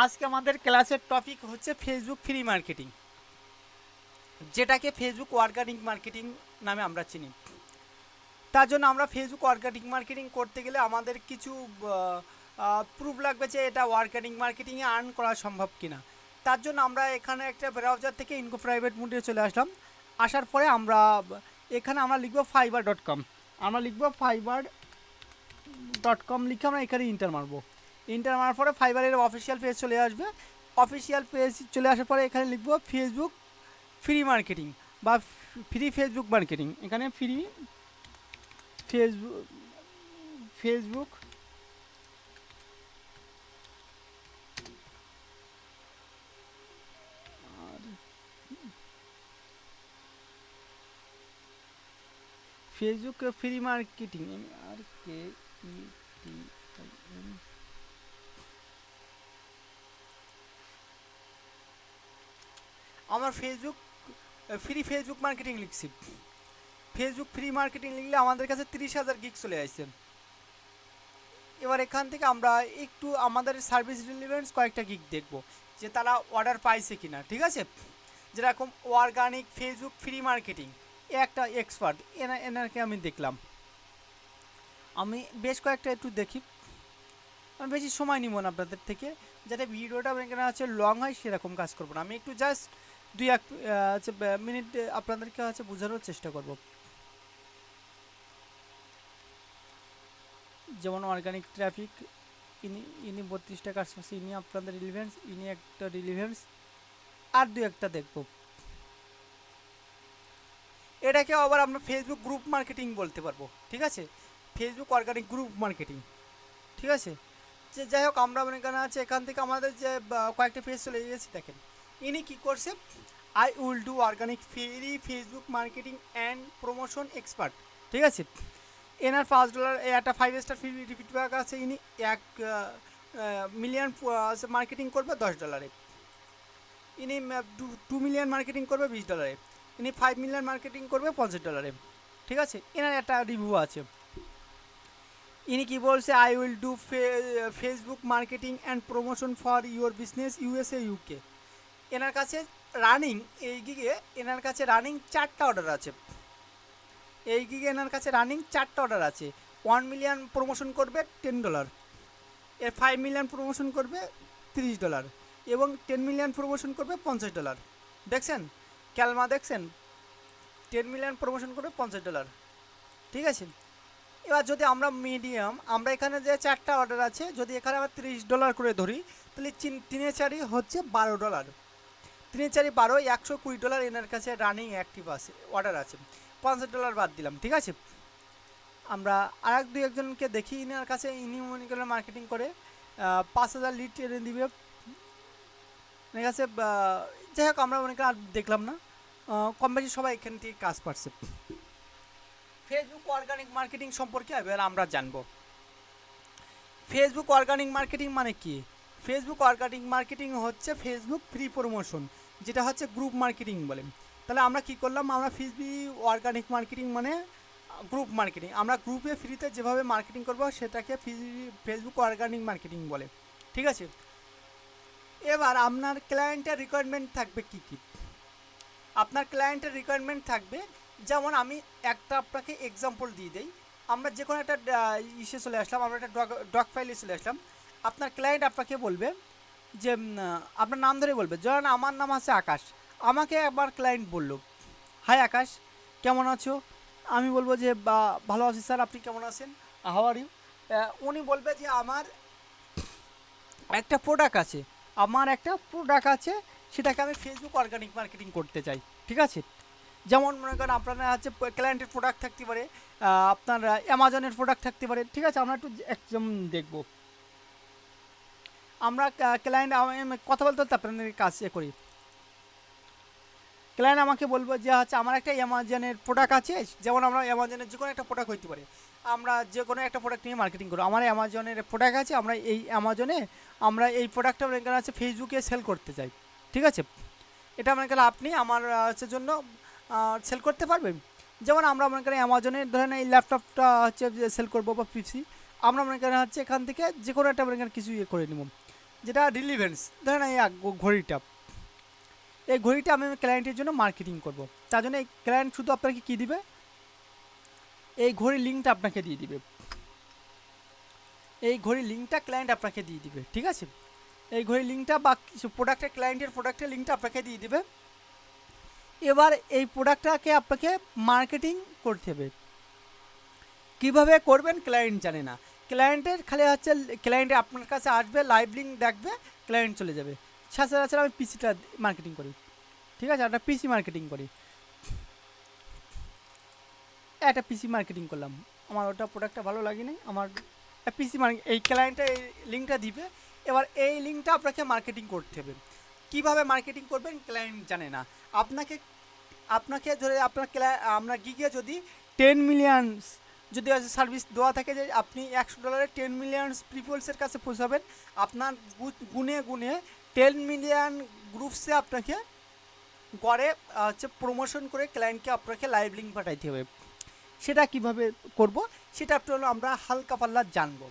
আজকে আমাদের ক্লাসের টপিক হচ্ছে ফেসবুক ফ্রি মার্কেটিং, যেটাকে ফেসবুক অর্গানিক মার্কেটিং নামে আমরা চিনি। তার জন্য আমরা ফেসবুক অর্গানিক মার্কেটিং করতে গেলে আমাদের কিছু প্রুফ লাগবে যে এটা অর্গানিক মার্কেটিংয়ে আর্ন করা সম্ভব কিনা। তার জন্য আমরা এখানে একটা ব্রাউজার থেকে ইনকো প্রাইভেট মোডে চলে আসলাম। আসার পরে আমরা এখানে আমরা লিখবো fiverr.com। আমরা লিখবো fiverr.com লিখে আমরা এখানে ইন্টার মারবো। ইন্টার মারার পরে ফাইবারের অফিসিয়াল পেজ চলে আসবে। অফিসিয়াল পেজ চলে আসার পরে এখানে লিখবো ফেসবুক ফ্রি মার্কেটিং বা ফ্রি ফেসবুক মার্কেটিং। এখানে free Facebook Facebook Facebook free marketing R K E T I N. আমার ফেসবুক মার্কেটিং লিখছি। ফেসবুক ফ্রি মার্কেটিং লিখলে আমাদের কাছে 30,000 গিগ চলে আসছে। এবার এখান থেকে আমরা একটু আমাদের সার্ভিস রিলেভেন্স কয়েকটা গিগ দেখব যে তারা অর্ডার পাইছে কিনা। ঠিক আছে, যেরকম অর্গানিক ফেসবুক ফ্রি মার্কেটিং, একটা এক্সপার্ট এনাকে আমি দেখলাম। আমি বেশ কয়েকটা একটু দেখি, আমি বেশি সময় নিব না আপনাদের থেকে, যাতে ভিডিওটা এখানে হচ্ছে লং হয় সেরকম কাজ করবো না। আমি একটু জাস্ট 2-1 মিনিট আপনাদেরকে হচ্ছে বোঝানোর চেষ্টা করব। যেমন অর্গানিক ট্রাফিক, ইনি 32টা কাজ করছে, ইনি আপনাদের রিলিভেন্স, ইনি একটা রিলিভেন্স, আর 2-1টা দেখব। এটাকে আবার আমরা ফেসবুক গ্রুপ মার্কেটিং বলতে পারবো। ঠিক আছে, ফেসবুক অর্গানিক গ্রুপ মার্কেটিং। ঠিক আছে, যে যাই হোক, আমরা এখানে আছে এখান থেকে আমাদের যে কয়েকটা পেজ চলে গেছি। দেখেন ইনি কি করছে, I will do organic free Facebook marketing and promotion expert. ঠিক আছে, এনার $5 একটা 5 স্টার ফ্রি রিপিট ব্যাক আছে। ইনি 1 মিলিয়ন মার্কেটিং করবে $10। ইনি 2 মিলিয়ন মার্কেটিং করবে $20। ইনি 5 মিলিয়ন মার্কেটিং করবে $50। ঠিক আছে, এনার একটা রিভিউ আছে। ইনি কি বলছে, I will do Facebook marketing and promotion for your business USA UK। এনার কাছে রানিং এই গিগে এনার কাছে রানিং 4টা অর্ডার আছে। এই গিগে এনার কাছে রানিং 4টা অর্ডার আছে। 1 মিলিয়ন প্রমোশন করবে $10, এর 5 মিলিয়ন প্রমোশন করবে $30 এবং 10 মিলিয়ন প্রমোশন করবে $50। দেখছেন ক্যালমা, দেখছেন 10 মিলিয়ন প্রমোশন করবে $50। ঠিক আছে, এবার যদি আমরা মিডিয়াম, আমরা এখানে যে 4টা অর্ডার আছে, যদি এখানে আবার $30 করে ধরি, তাহলে 3-4 হচ্ছে $12। 3-4 12, $120 এনার কাছে রানিং অ্যাক্টিভ আছে, অর্ডার আছে। $50 বাদ দিলাম। ঠিক আছে, আমরা আর 2-1জনকে দেখি এনার কাছে। ইনি মনে করেন মার্কেটিং করে 5,000 লিড এনে দিবে এনার কাছে। যাই হোক, আমরা মনে করেন আর দেখলাম না, কম বেশি সবাই এখান থেকে কাজ পাচ্ছে। ফেসবুক অর্গানিক মার্কেটিং সম্পর্কে এবার আমরা জানবো। ফেসবুক অর্গানিক মার্কেটিং মানে কি? ফেসবুক অর্গানিক মার্কেটিং হচ্ছে ফেসবুক ফ্রি প্রমোশন, যেটা হচ্ছে গ্রুপ মার্কেটিং বলে। তাহলে আমরা কি করলাম, আমরা ফেসবুক অর্গানিক মার্কেটিং মানে গ্রুপ মার্কেটিং। আমরা গ্রুপে ফ্রিতে যেভাবে মার্কেটিং করবো সেটাকে ফেসবুক অর্গানিক মার্কেটিং বলে। ঠিক আছে, এবার আপনার ক্লায়েন্টের রিকোয়ারমেন্ট থাকবে কি কি? আপনার ক্লায়েন্টের রিকোয়ারমেন্ট থাকবে, যেমন আমি একটা আপনাকে এক্সাম্পল দিয়ে দিই। আমরা যে কোনো একটা ইসে চলে আসলাম, আমরা একটা ডক ফাইলে চলে আসলাম। আপনার ক্লায়েন্ট আপনাকে বলবে যে আপনার নাম ধরে বলবে, ধরেন আমার নাম আছে আকাশ। আমাকে একবার ক্লায়েন্ট বলল, হাই আকাশ, কেমন আছো? আমি বলবো যে ভালো আছি স্যার, আপনি কেমন আছেন, হাউ আর ইউ? উনি বলবে যে আমার একটা প্রোডাক্ট আছে, সেটাকে আমি ফেসবুক অর্গানিক মার্কেটিং করতে চাই। ঠিক আছে, যেমন মনে করেন আপনার হচ্ছে ক্লায়েন্টের প্রোডাক্ট থাকতে পারে, আপনার অ্যামাজনের প্রোডাক্ট থাকতে পারে। ঠিক আছে, আমরা একটু একদম দেখব। আমরা ক্লায়েন্ট কথা বলতে বলতে আপনাদের কাজ করি। ক্লায়েন্ট আমাকে বলবো যে হচ্ছে আমার একটা অ্যামাজনের প্রোডাক্ট আছে, যেমন আমরা অ্যামাজনের যে কোনো একটা প্রোডাক্ট হইতে পারে, আমরা যে কোনো একটা প্রোডাক্ট নিয়ে মার্কেটিং করবো। আমার অ্যামাজনের প্রোডাক্ট আছে, আমরা এই অ্যামাজনে আমরা এই প্রোডাক্টটা মনে করেন আছে ফেসবুকে সেল করতে চাই। ঠিক আছে, এটা মনে করেন আপনি আমার হচ্ছে জন্য সেল করতে পারবেন। যেমন আমরা মনে করেন অ্যামাজনে ধরেন এই ল্যাপটপটা হচ্ছে সেল করবো বা পিসি, আমরা মনে করেন হচ্ছে এখান থেকে যে কোনো একটা মনে করেন কিছু করে নেব। যেটা রিলিভেন্স, ধরেন এই ঘড়িটা, এই ঘড়িটা আমি ক্লায়েন্টের জন্য মার্কেটিং করব। তার জন্য এই ক্লায়েন্ট শুধু আপনাকে কী দিবে, এই ঘড়ির লিঙ্কটা আপনাকে দিয়ে দিবে, এই ঘড়ির লিঙ্কটা ক্লায়েন্ট আপনাকে দিয়ে দিবে, ঠিক আছে। এই ঘড়ির লিঙ্কটা বা কিছু প্রোডাক্টের, ক্লায়েন্টের প্রোডাক্টের লিঙ্কটা আপনাকে দিয়ে দিবে। এবার এই প্রোডাক্টটাকে আপনাকে মার্কেটিং করতে হবে। কীভাবে করবেন ক্লায়েন্ট জানে না, ক্লায়েন্টের খালি হচ্ছে ক্লায়েন্ট আপনার কাছে আসবে, লাইভ লিঙ্ক দেখবে, ক্লায়েন্ট চলে যাবে। সচরাচর আমি পিসিটা মার্কেটিং করি, ঠিক আছে, একটা পিসি মার্কেটিং করি, একটা পিসি মার্কেটিং করলাম, আমার ওটা প্রোডাক্টটা ভালো লাগেনি, আমার পিসি এই ক্লায়েন্টটা এই লিঙ্কটা দিবে। এবার এই লিঙ্কটা আপনাকে মার্কেটিং করতে হবে। কীভাবে মার্কেটিং করবেন ক্লায়েন্ট জানে না। আপনাকে ধরে আপনার গিগে যদি 10 মিলিয়ন যদি সার্ভিস দেওয়া থাকে, যে আপনি $100 10 মিলিয়ন পিপলসের কাছে পৌঁছাবেন, আপনার গুনে গুনে 10 মিলিয়ন গ্রুপসে আপনাকে গড়ে হচ্ছে প্রমোশন করে ক্লায়েন্টকে আপনাকে লাইভ লিঙ্ক পাঠাইতে হবে। সেটা কিভাবে করব, সেটা একটু আমরা হালকা পাল্লা জানবো।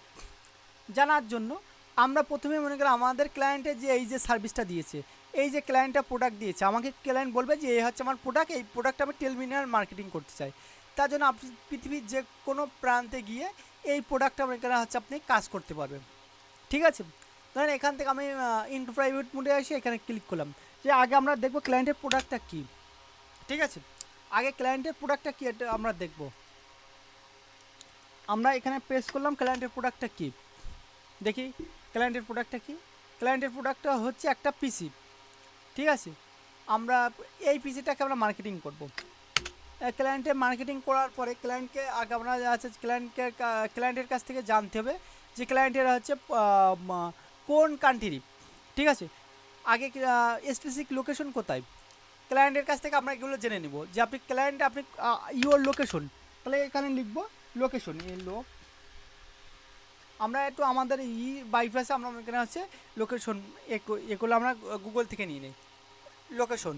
জানার জন্য আমরা প্রথমে মনে করি আমাদের ক্লায়েন্টের যে এই যে সার্ভিসটা দিয়েছে, এই যে ক্লায়েন্টটা প্রোডাক্ট দিয়েছে, আমাকে ক্লায়েন্ট বলবে যে এই হচ্ছে আমার প্রোডাক্ট, এই প্রোডাক্ট আমি 10 মিলিয়ন মার্কেটিং করতে চাই। তার জন্য আপনি পৃথিবীর যে কোনো প্রান্তে গিয়ে এই প্রোডাক্টটা এখানে হচ্ছে আপনি কাজ করতে পারবেন, ঠিক আছে। ধরেন এখান থেকে আমি ইনটু প্রাইভেট মোডে আসি, এখানে ক্লিক করলাম, যে আগে আমরা দেখব ক্লায়েন্টের প্রোডাক্টটা কী, ঠিক আছে। আগে ক্লায়েন্টের প্রোডাক্টটা কী এটা আমরা দেখব। আমরা এখানে প্রেস করলাম ক্লায়েন্টের প্রোডাক্টটা কী, দেখি ক্লায়েন্টের প্রোডাক্টটা কী। ক্লায়েন্টের প্রোডাক্টটা হচ্ছে একটা পিসি, ঠিক আছে। আমরা এই পিসিটাকে আমরা মার্কেটিং করব। ক্লায়েন্টের মার্কেটিং করার পরে ক্লায়েন্টকে আগে আমরা আছে ক্লায়েন্টের কাছ থেকে জানতে হবে যে ক্লায়েন্টের হচ্ছে কোন কান্ট্রি, ঠিক আছে। আগে স্পেসিফিক লোকেশন কোথায়, ক্লায়েন্টের কাছ থেকে আমরা এগুলো জেনে নেব। যে আপনি ক্লায়েন্ট, আপনি ইউর লোকেশন, তাহলে এখানে লিখবো লোকেশন, এই আমরা একটু আমাদের বাইপাসে আমরা এখানে হচ্ছে লোকেশন, এগুলো আমরা গুগল থেকে নিয়ে নিই। লোকেশন,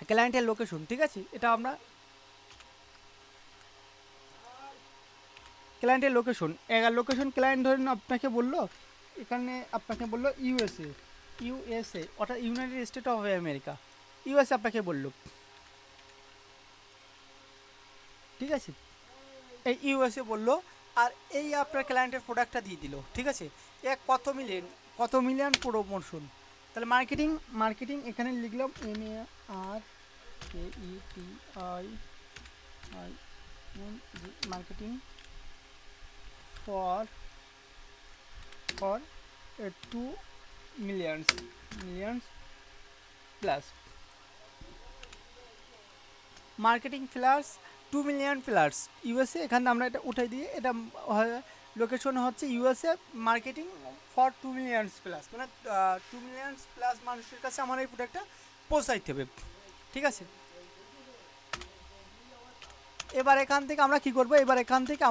ক্লায়েন্টের লোকেশন, ঠিক আছে। এটা আমরা ক্লায়েন্টের লোকেশন, লোকেশন ক্লায়েন্ট ধরেন আপনাকে বললো, এখানে আপনাকে বললো ইউএসএ অর্থাৎ United state of America, USA আপনাকে বললো, ঠিক আছে। এই ইউএসএ বললো, আর এই আপনার ক্লায়েন্টের প্রোডাক্টটা দিয়ে দিল, ঠিক আছে। কত মিলিয়ন প্রমোশন, তাহলে মার্কেটিং এখানে লিখলাম MARKETING marketing for 2 millions plus, marketing plus 2 million plus USA. এখানে আমরা এটা উঠাই দিয়ে এটা লোকেশন হচ্ছে USA, marketing for 2 million plus, মানে 2 মিলিয়ন প্লাস মানুষের কাছে আমার এই প্রোডাক্টটা পৌঁছাইতে হবে, ঠিক আছে। এবার এখান থেকে আমরা কি করব, এবার এখান থেকে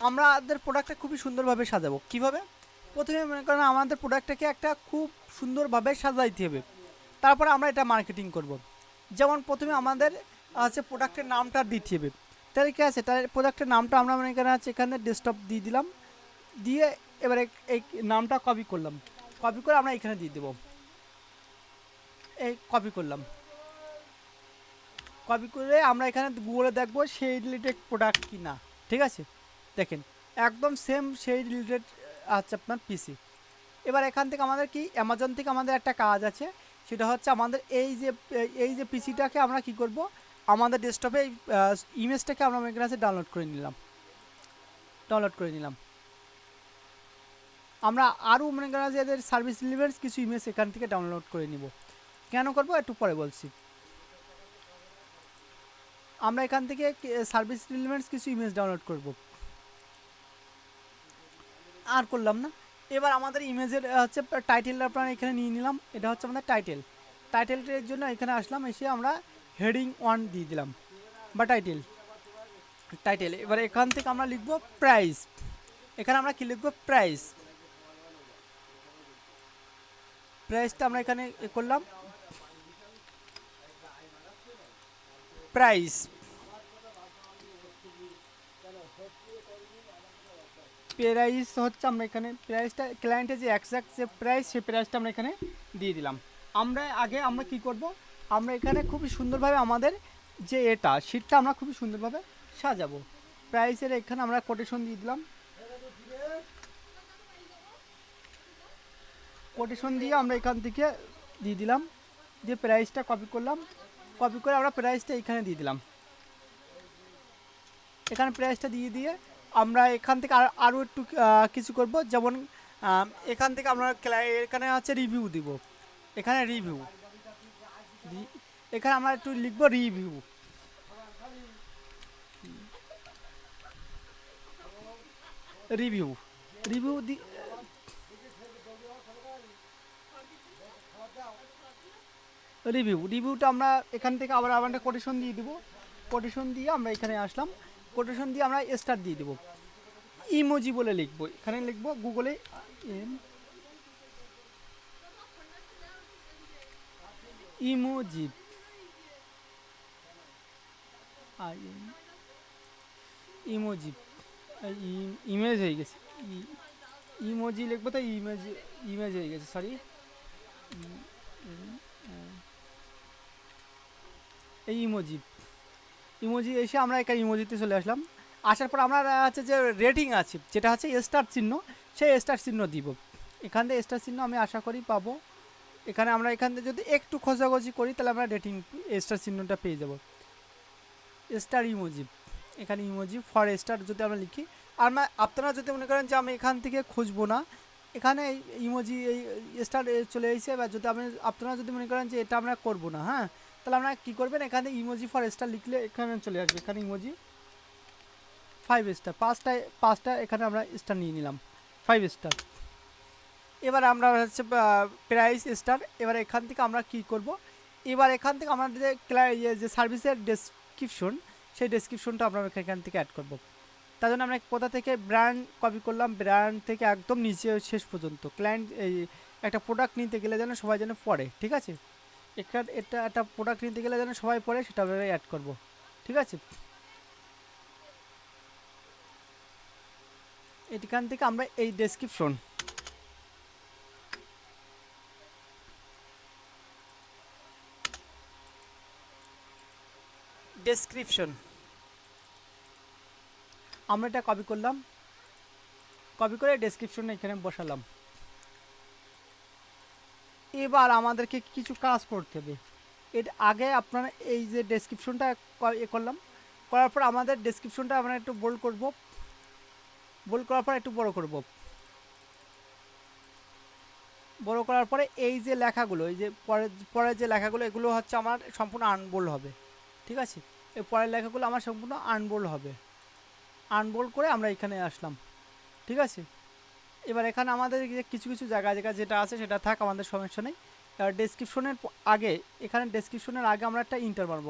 আমাদের প্রোডাক্টটা খুবই সুন্দরভাবে সাজাবো। কিভাবে, প্রথমে মনে করেন আমাদের প্রোডাক্টটাকে একটা খুব সুন্দরভাবে সাজাইতে হবে, তারপরে আমরা এটা মার্কেটিং করব। যেমন প্রথমে আমাদের আছে প্রোডাক্টের নামটা দিতে হবে, তাহলে কি আছে, তাহলে প্রোডাক্টের নামটা আমরা মনে করেন আছে এখানে ডেস্কটপ দিয়ে দিলাম, দিয়ে এবারে এই নামটা কপি করলাম, কপি করে আমরা এখানে দিয়ে দেবো, এই কপি করলাম, কপি করে আমরা এখানে গুগলে দেখবো সেই রিলেটেড প্রোডাক্ট কি না, ঠিক আছে। দেখেন একদম সেম সেই রিলেটেড আছে আপনার পিসি। এবার এখান থেকে আমাদের কি অ্যামাজন থেকে আমাদের একটা কাজ আছে, সেটা হচ্ছে আমাদের এই যে পিসিটাকে আমরা কি করব, আমাদের ডেস্কটপে এই ইমেজটাকে আমরা এখানে আছে ডাউনলোড করে নিলাম। আমরা আরও মনে করেন যে এদের সার্ভিস রিলেভেন্স কিছু ইমেজ এখান থেকে ডাউনলোড করে নিব। কেন করব একটু পরে বলছি। আমরা এখান থেকে সার্ভিস রিলেভেন্স কিছু ইমেজ ডাউনলোড করব, আর করলাম না। এবার আমাদের ইমেজের হচ্ছে টাইটেলটা আপনারা এখানে নিয়ে নিলাম, এটা হচ্ছে আমাদের টাইটেলটার জন্য এখানে আসলাম, এসে আমরা হেডিং 1 দিয়ে দিলাম বা টাইটেল। এবার এখান থেকে আমরা লিখব প্রাইস, এখানে আমরা কি লিখব, প্রাইসটা আমরা এখানে করলাম, প্রাইস। প্রাইস হচ্ছে আমরা এখানে প্রাইসটা ক্লায়েন্টের যে এক্সাক্ট যে প্রাইস সেই প্রাইসটা আমরা এখানে দিয়ে দিলাম। আমরা কি করব, আমরা এখানে খুবই সুন্দরভাবে আমাদের যে এটা শীটটা আমরা খুবই সুন্দরভাবে সাজাবো। প্রাইসের এখানে আমরা কোটেশন দিয়ে দিলাম, কোটেশন দিয়ে আমরা এখান থেকে দিয়ে দিলাম যে প্রাইসটা কপি করলাম, কপি করে আমরা প্রাইসটা এখানে দিয়ে দিলাম। এখানে প্রাইসটা দিয়ে আমরা এখান থেকে আরও একটু কিছু করব, যেমন এখান থেকে আমরা এখানে হচ্ছে রিভিউ দিব, এখানে রিভিউ এখানে আমরা একটু লিখব রিভিউ, রিভিউ রিভিউ রিভিউটা আমরা এখান থেকে আবার একটা কোটেশন দিয়ে দিব, কোটেশন দিয়ে আমরা এখানে আসলাম, কোটেশন দিয়ে আমরা স্টার দিয়ে দেব, ইমোজি বলে লিখবো, এখানে লিখবো গুগলে ইমোজি, ইমোজি ইমেজ হয়ে গেছে, ইমোজি লিখবো তো ইমেজ হয়ে গেছে, সরি এই ইমোজি এসে আমরা এখানে ইমোজিতে চলে আসলাম। আসার পর আমরা হচ্ছে যে রেটিং আছে যেটা হচ্ছে স্টার চিহ্ন, সেই স্টার চিহ্ন দিব, এখান থেকে স্টার চিহ্ন আমি আশা করি পাবো। এখানে আমরা এখান থেকে যদি একটু খোঁজাখুঁজি করি তাহলে আমরা রেটিং স্টার চিহ্নটা পেয়ে যাব। স্টার ইমোজি, এখানে ইমোজি ফর স্টার যদি আমরা লিখি, আর আপনারা যদি মনে করেন যে আমি এখান থেকে খুঁজবো না, এখানে ইমোজি এই স্টার চলে এসেছে, বা যদি আপনারা যদি মনে করেন যে এটা আমরা করবো না, হ্যাঁ, তাহলে আমরা কী করবেন, এখানে ইমোজি ফর স্টার লিখলে এখানে চলে আসবে, এখানে ইমোজি 5 স্টার, পাঁচটা এখানে আমরা স্টার নিয়ে নিলাম 5 স্টার। এবার আমরা হচ্ছে প্রাইস স্টার, এবার এখান থেকে আমরা কি করব, এবার এখান থেকে আমাদের যে সার্ভিসের ডেসক্রিপশন, সেই ডেসক্রিপশনটা আমরা এখান থেকে অ্যাড করব। তার জন্য আমরা কোথা থেকে ব্র্যান্ড কপি করলাম, ব্র্যান্ড থেকে একদম নিচে শেষ পর্যন্ত ক্লায়েন্ট এই একটা প্রোডাক্ট নিতে গেলে যেন সবাই যেন পড়ে, ঠিক আছে, এটা একটা প্রোডাক্ট নিতে গেলে যেন সবাই পড়ে সেটা আমরা অ্যাড করব, ঠিক আছে। এখান থেকে আমরা এই ডেসক্রিপশন আমরা এটা কপি করলাম, কপি করে ডেসক্রিপশনে এখানে বসালাম। এবার আমাদেরকে কিছু কাজ করতে হবে, এর আগে আপনারা এই যে ডেসক্রিপশনটা করলাম, করার পর আমাদের ডেসক্রিপশনটা আমরা একটু বোল্ড করব, বোল্ড করার পর একটু বড় করব, বড় করার পরে এই যে লেখাগুলো, এই যে পরের যে লেখাগুলো, এগুলো হচ্ছে আমার সম্পূর্ণ আনবোল্ড হবে, ঠিক আছে, এই পরের লেখাগুলো আমার সম্পূর্ণ আনবোল্ড হবে, আনবোল্ড করে আমরা এখানে আসলাম, ঠিক আছে। এবার এখানে আমাদের কিছু জায়গা যেটা আছে সেটা থাক, আমাদের সমস্যা নেই। এবার ডেসক্রিপশনের আগে, এখানে ডেসক্রিপশনের আগে আমরা একটা ইন্টার মারব,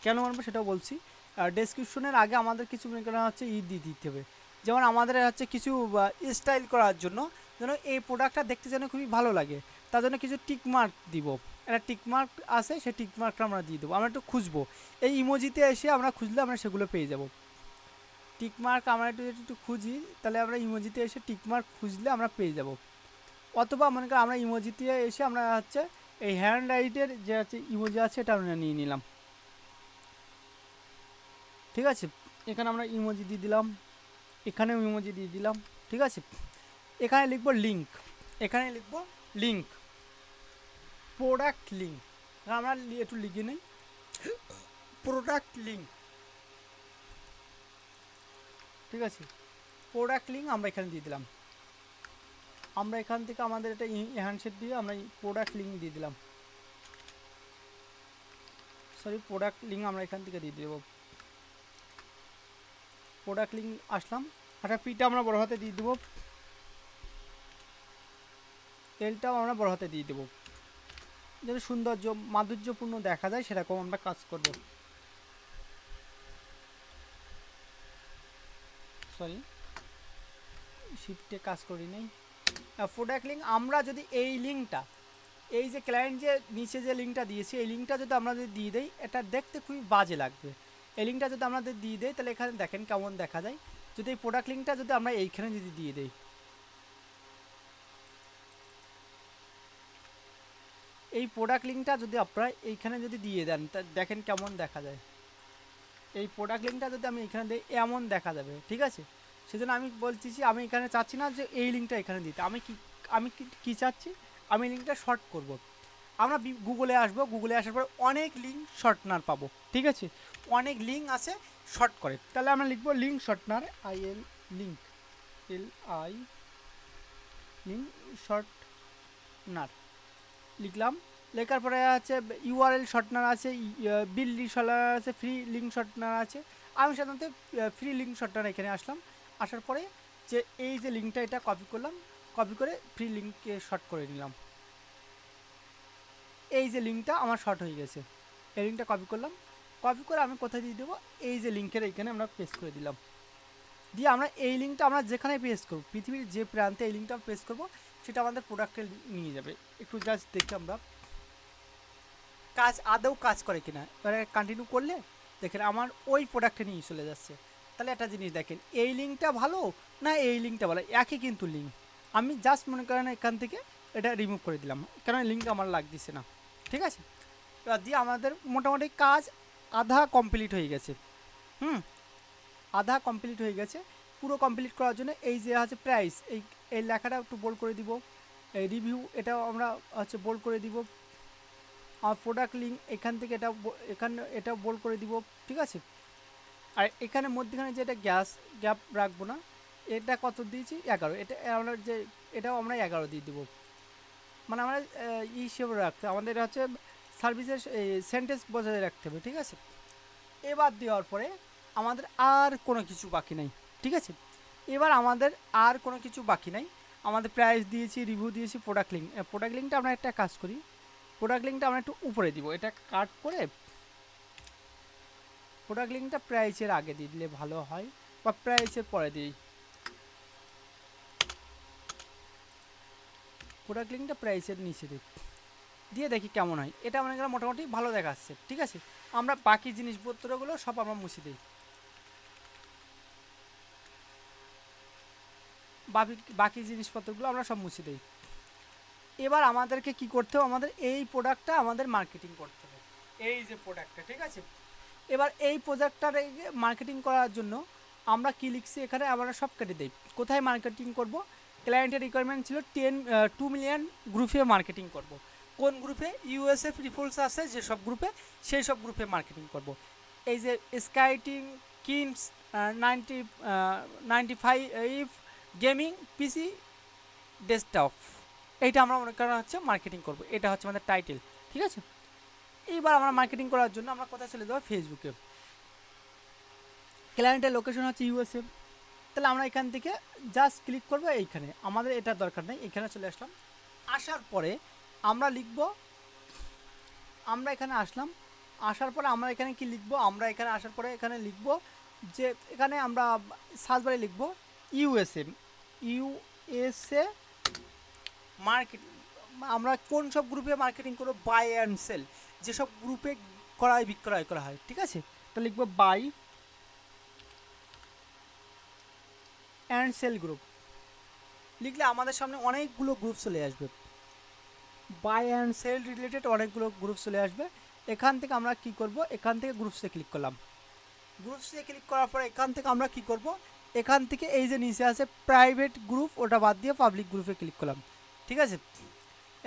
কেন মারবো সেটাও বলছি। আর ডেসক্রিপশনের আগে আমাদের কিছু মনে করা হচ্ছে দিয়ে দিতে হবে, যেমন আমাদের হচ্ছে কিছু স্টাইল করার জন্য, যেন এই প্রোডাক্টটা দেখতে যেন খুবই ভালো লাগে, তার জন্য কিছু টিক মার্ক দিব, একটা টিক মার্ক আছে, সেই টিক মার্কটা আমরা দিয়ে দেবো। আমরা একটু খুঁজবো, এই ইমোজিতে এসে আমরা খুঁজলে আমরা সেগুলো পেয়ে যাব। টিকমার্ক আমরা একটু খুঁজি, তাহলে আমরা ইমোজিতে এসে টিকমার্ক খুঁজলে আমরা পেয়ে যাব। অথবা মনে করি আমরা ইমোজিতে এসে আমরা হচ্ছে এই হ্যান্ড রাইটের যে হচ্ছে ইমোজি আছে এটা আমরা নিয়ে নিলাম, ঠিক আছে। এখানে আমরা ইমোজি দিয়ে দিলাম, এখানেও ইমোজি দিয়ে দিলাম, ঠিক আছে। এখানে লিখবো লিঙ্ক, এখানে লিখবো লিঙ্ক, প্রোডাক্ট লিঙ্ক, আমরা একটু লিখে নিই প্রোডাক্ট লিঙ্ক, ঠিক আছে। প্রোডাক্ট লিঙ্ক আমরা এখানে দিয়ে দিলাম, আমরা এখান থেকে আমাদের এটা হ্যান্ডসেট দিয়ে আমরা প্রোডাক্ট লিঙ্ক দিয়ে দিলাম, সরি প্রোডাক্ট লিঙ্ক আমরা এখান থেকে দিয়ে দেবো। প্রোডাক্ট লিঙ্ক আসলাম, একটা পিটা আমরা বড় হাতে দিয়ে দেবো, এলটাও আমরা বড় হাতে দিয়ে দেবো, যেন সৌন্দর্য মাধুর্যপূর্ণ দেখা যায় সেরকম আমরা কাজ করব। সরি শিফটে কাজ করি নাই। প্রোডাক্ট লিঙ্ক আমরা যদি এই লিঙ্কটা, এই যে ক্লায়েন্ট যে নিচে যে লিঙ্কটা দিয়েছি, এই লিঙ্কটা যদি আমরা যদি দিয়ে দিই, এটা দেখতে খুবই বাজে লাগবে। এই লিঙ্কটা যদি আমরা দিয়ে দিই তাহলে এখানে দেখেন কেমন দেখা যায়, যদি এই প্রোডাক্ট লিঙ্কটা যদি আমরা এইখানে যদি দিয়ে দিই, এই প্রোডাক্ট লিঙ্কটা যদি আপনারা এইখানে যদি দিয়ে দেন, তা দেখেন কেমন দেখা যায়। এই প্রোডাক্ট লিঙ্কটা যদি আমি এখানে দিই এমন দেখা যাবে, ঠিক আছে। সেজন্য আমি বলছি আমি এখানে চাচ্ছি না যে এই লিঙ্কটা এখানে দিতে, আমি কি চাচ্ছি, আমি লিঙ্কটা শর্ট করব। আমরা গুগলে আসবো, গুগলে আসার পর অনেক লিঙ্ক শর্টনার পাবো, ঠিক আছে। অনেক লিঙ্ক আছে শর্ট করে, তাহলে আমরা লিখবো link shortener, IL link, LI link shortener লিখলাম। লেখার পরে আছে URL শর্টনার আছে, বিল শর্টনার আছে, ফ্রি লিঙ্ক শর্টনার আছে। আমি সাধারণত ফ্রি লিঙ্ক শর্টনার এখানে আসলাম। আসার পরে যে এই যে লিঙ্কটা এটা কপি করলাম, কপি করে ফ্রি লিঙ্ককে শর্ট করে নিলাম। এই যে লিঙ্কটা আমার শর্ট হয়ে গেছে, এই লিঙ্কটা কপি করলাম, কপি করে আমি কোথায় দিয়ে দেবো, এই যে লিঙ্কের এইখানে আমরা পেস্ট করে দিলাম। দিয়ে আমরা এই লিঙ্কটা আমরা যেখানে পেস্ট করবো, পৃথিবীর যে প্রান্তে এই লিঙ্কটা পেস্ট করবো, সেটা আমাদের প্রোডাক্টে নিয়ে যাবে। একটু জাস্ট দেখি আমরা কাজ আদৌ কাজ করে কিনা। এবারে কন্টিনিউ করলে দেখেন আমার ওই প্রোডাক্টে নিয়ে চলে যাচ্ছে। তাহলে একটা জিনিস দেখেন, এই লিঙ্কটা ভালো না এই লিঙ্কটা ভালো, একই কিন্তু লিঙ্ক। আমি জাস্ট মনে করেন এখান থেকে এটা রিমুভ করে দিলাম, কারণ লিঙ্ক আমার লাগতেছে না, ঠিক আছে। এবার দিয়ে আমাদের মোটামুটি কাজ আধা কমপ্লিট হয়ে গেছে। আধা কমপ্লিট হয়ে গেছে। পুরো কমপ্লিট করার জন্য এই যে আছে প্রাইস, এই লেখাটা একটু বোল্ড করে দিব। এই রিভিউ এটাও আমরা হচ্ছে বোল্ড করে দিব। আমার প্রোডাক্ট লিঙ্ক এখান থেকে এটা বোল্ড করে দিব, ঠিক আছে। আর এখানে মধ্যখানে যে এটা গ্যাপ রাখবো না, এটা কত দিয়েছি 11, এটা আমরা যে এটাও আমরা 11 দিয়ে দেবো। মানে আমরা হিসেবে রাখতে আমাদের হচ্ছে সার্ভিসের সেন্টেন্স বজায় রাখতে হবে, ঠিক আছে। এবার দেওয়ার পরে আমাদের আর কোনো কিছু বাকি নাই, ঠিক আছে। এবার আমাদের আর কোনো কিছু বাকি নাই। আমাদের প্রাইস দিয়েছি, রিভিউ দিয়েছি, প্রোডাক্ট লিঙ্কটা আমরা একটা কাজ করি, প্রোডাক্ট লিঙ্কটা আমরা একটু উপরে দিব, এটা কাট করে প্রোডাক্ট লিঙ্কটা প্রাইসের আগে দিয়ে দিলে ভালো হয়, বা প্রাইসের পরে দিই। প্রোডাক্ট লিঙ্কটা প্রাইসের নিচে দিই, দিয়ে দেখি কেমন হয়। এটা মনে করেন মোটামুটি ভালো দেখাচ্ছে, ঠিক আছে। আমরা বাকি জিনিসপত্রগুলো সব আমরা মুছে দিই, বাকি জিনিসপত্রগুলো আমরা সব মুছে দিই। এবার আমাদেরকে কি করতে হবে, আমাদের এই প্রোডাক্টটা আমাদের মার্কেটিং করতে হবে, এই যে প্রোডাক্টটা, ঠিক আছে। এবার এই প্রোডাক্টটার মার্কেটিং করার জন্য আমরা কি লিখছি এখানে, আমরা সব কেটে দিই। কোথায় মার্কেটিং করব, ক্লায়েন্টের রিকোয়ারমেন্ট ছিল 2 মিলিয়ন গ্রুপে মার্কেটিং করব। কোন গ্রুপে, USA পিপলস আছে যেসব গ্রুপে, সেই সব গ্রুপে মার্কেটিং করব। এই যে স্কাইটিং কিনস 95 গেমিং PC ডেস্কটপ, এইটা আমরা মনে করা হচ্ছে মার্কেটিং করব, এটা হচ্ছে আমাদের টাইটেল, ঠিক আছে। এইবার আমরা মার্কেটিং করার জন্য আমরা কোথায় চলে যাবো, ফেসবুকে। ক্লায়েন্টের লোকেশন হচ্ছে USA, তাহলে আমরা এখান থেকে জাস্ট ক্লিক করবো এইখানে, আমাদের এটা দরকার নেই, এখানে চলে আসলাম। আসার পরে আমরা লিখব, আমরা এখানে আসলাম, আসার পরে আমরা এখানে কি লিখব, আমরা এখানে আসার পরে এখানে লিখব যে এখানে আমরা সার্চ বারে লিখব USA মার্কেটিং। আমরা কোন সব গ্রুপে মার্কেটিং করবো, বাই অ্যান্ড সেল, যেসব গ্রুপে ক্রয় বিক্রয় করা হয়, ঠিক আছে। তো লিখবো বাই অ্যান্ড সেল গ্রুপ, লিখলে আমাদের সামনে অনেকগুলো গ্রুপ চলে আসবে, বাই অ্যান্ড সেল রিলেটেড অনেকগুলো গ্রুপ চলে আসবে। এখান থেকে আমরা কি করব, এখান থেকে গ্রুপসে ক্লিক করলাম। গ্রুপসে ক্লিক করার পরে এখান থেকে আমরা কি করব, এখান থেকে এই যে নিচে আছে প্রাইভেট গ্রুপ, ওটা বাদ দিয়ে পাবলিক গ্রুপে ক্লিক করলাম, ঠিক আছে।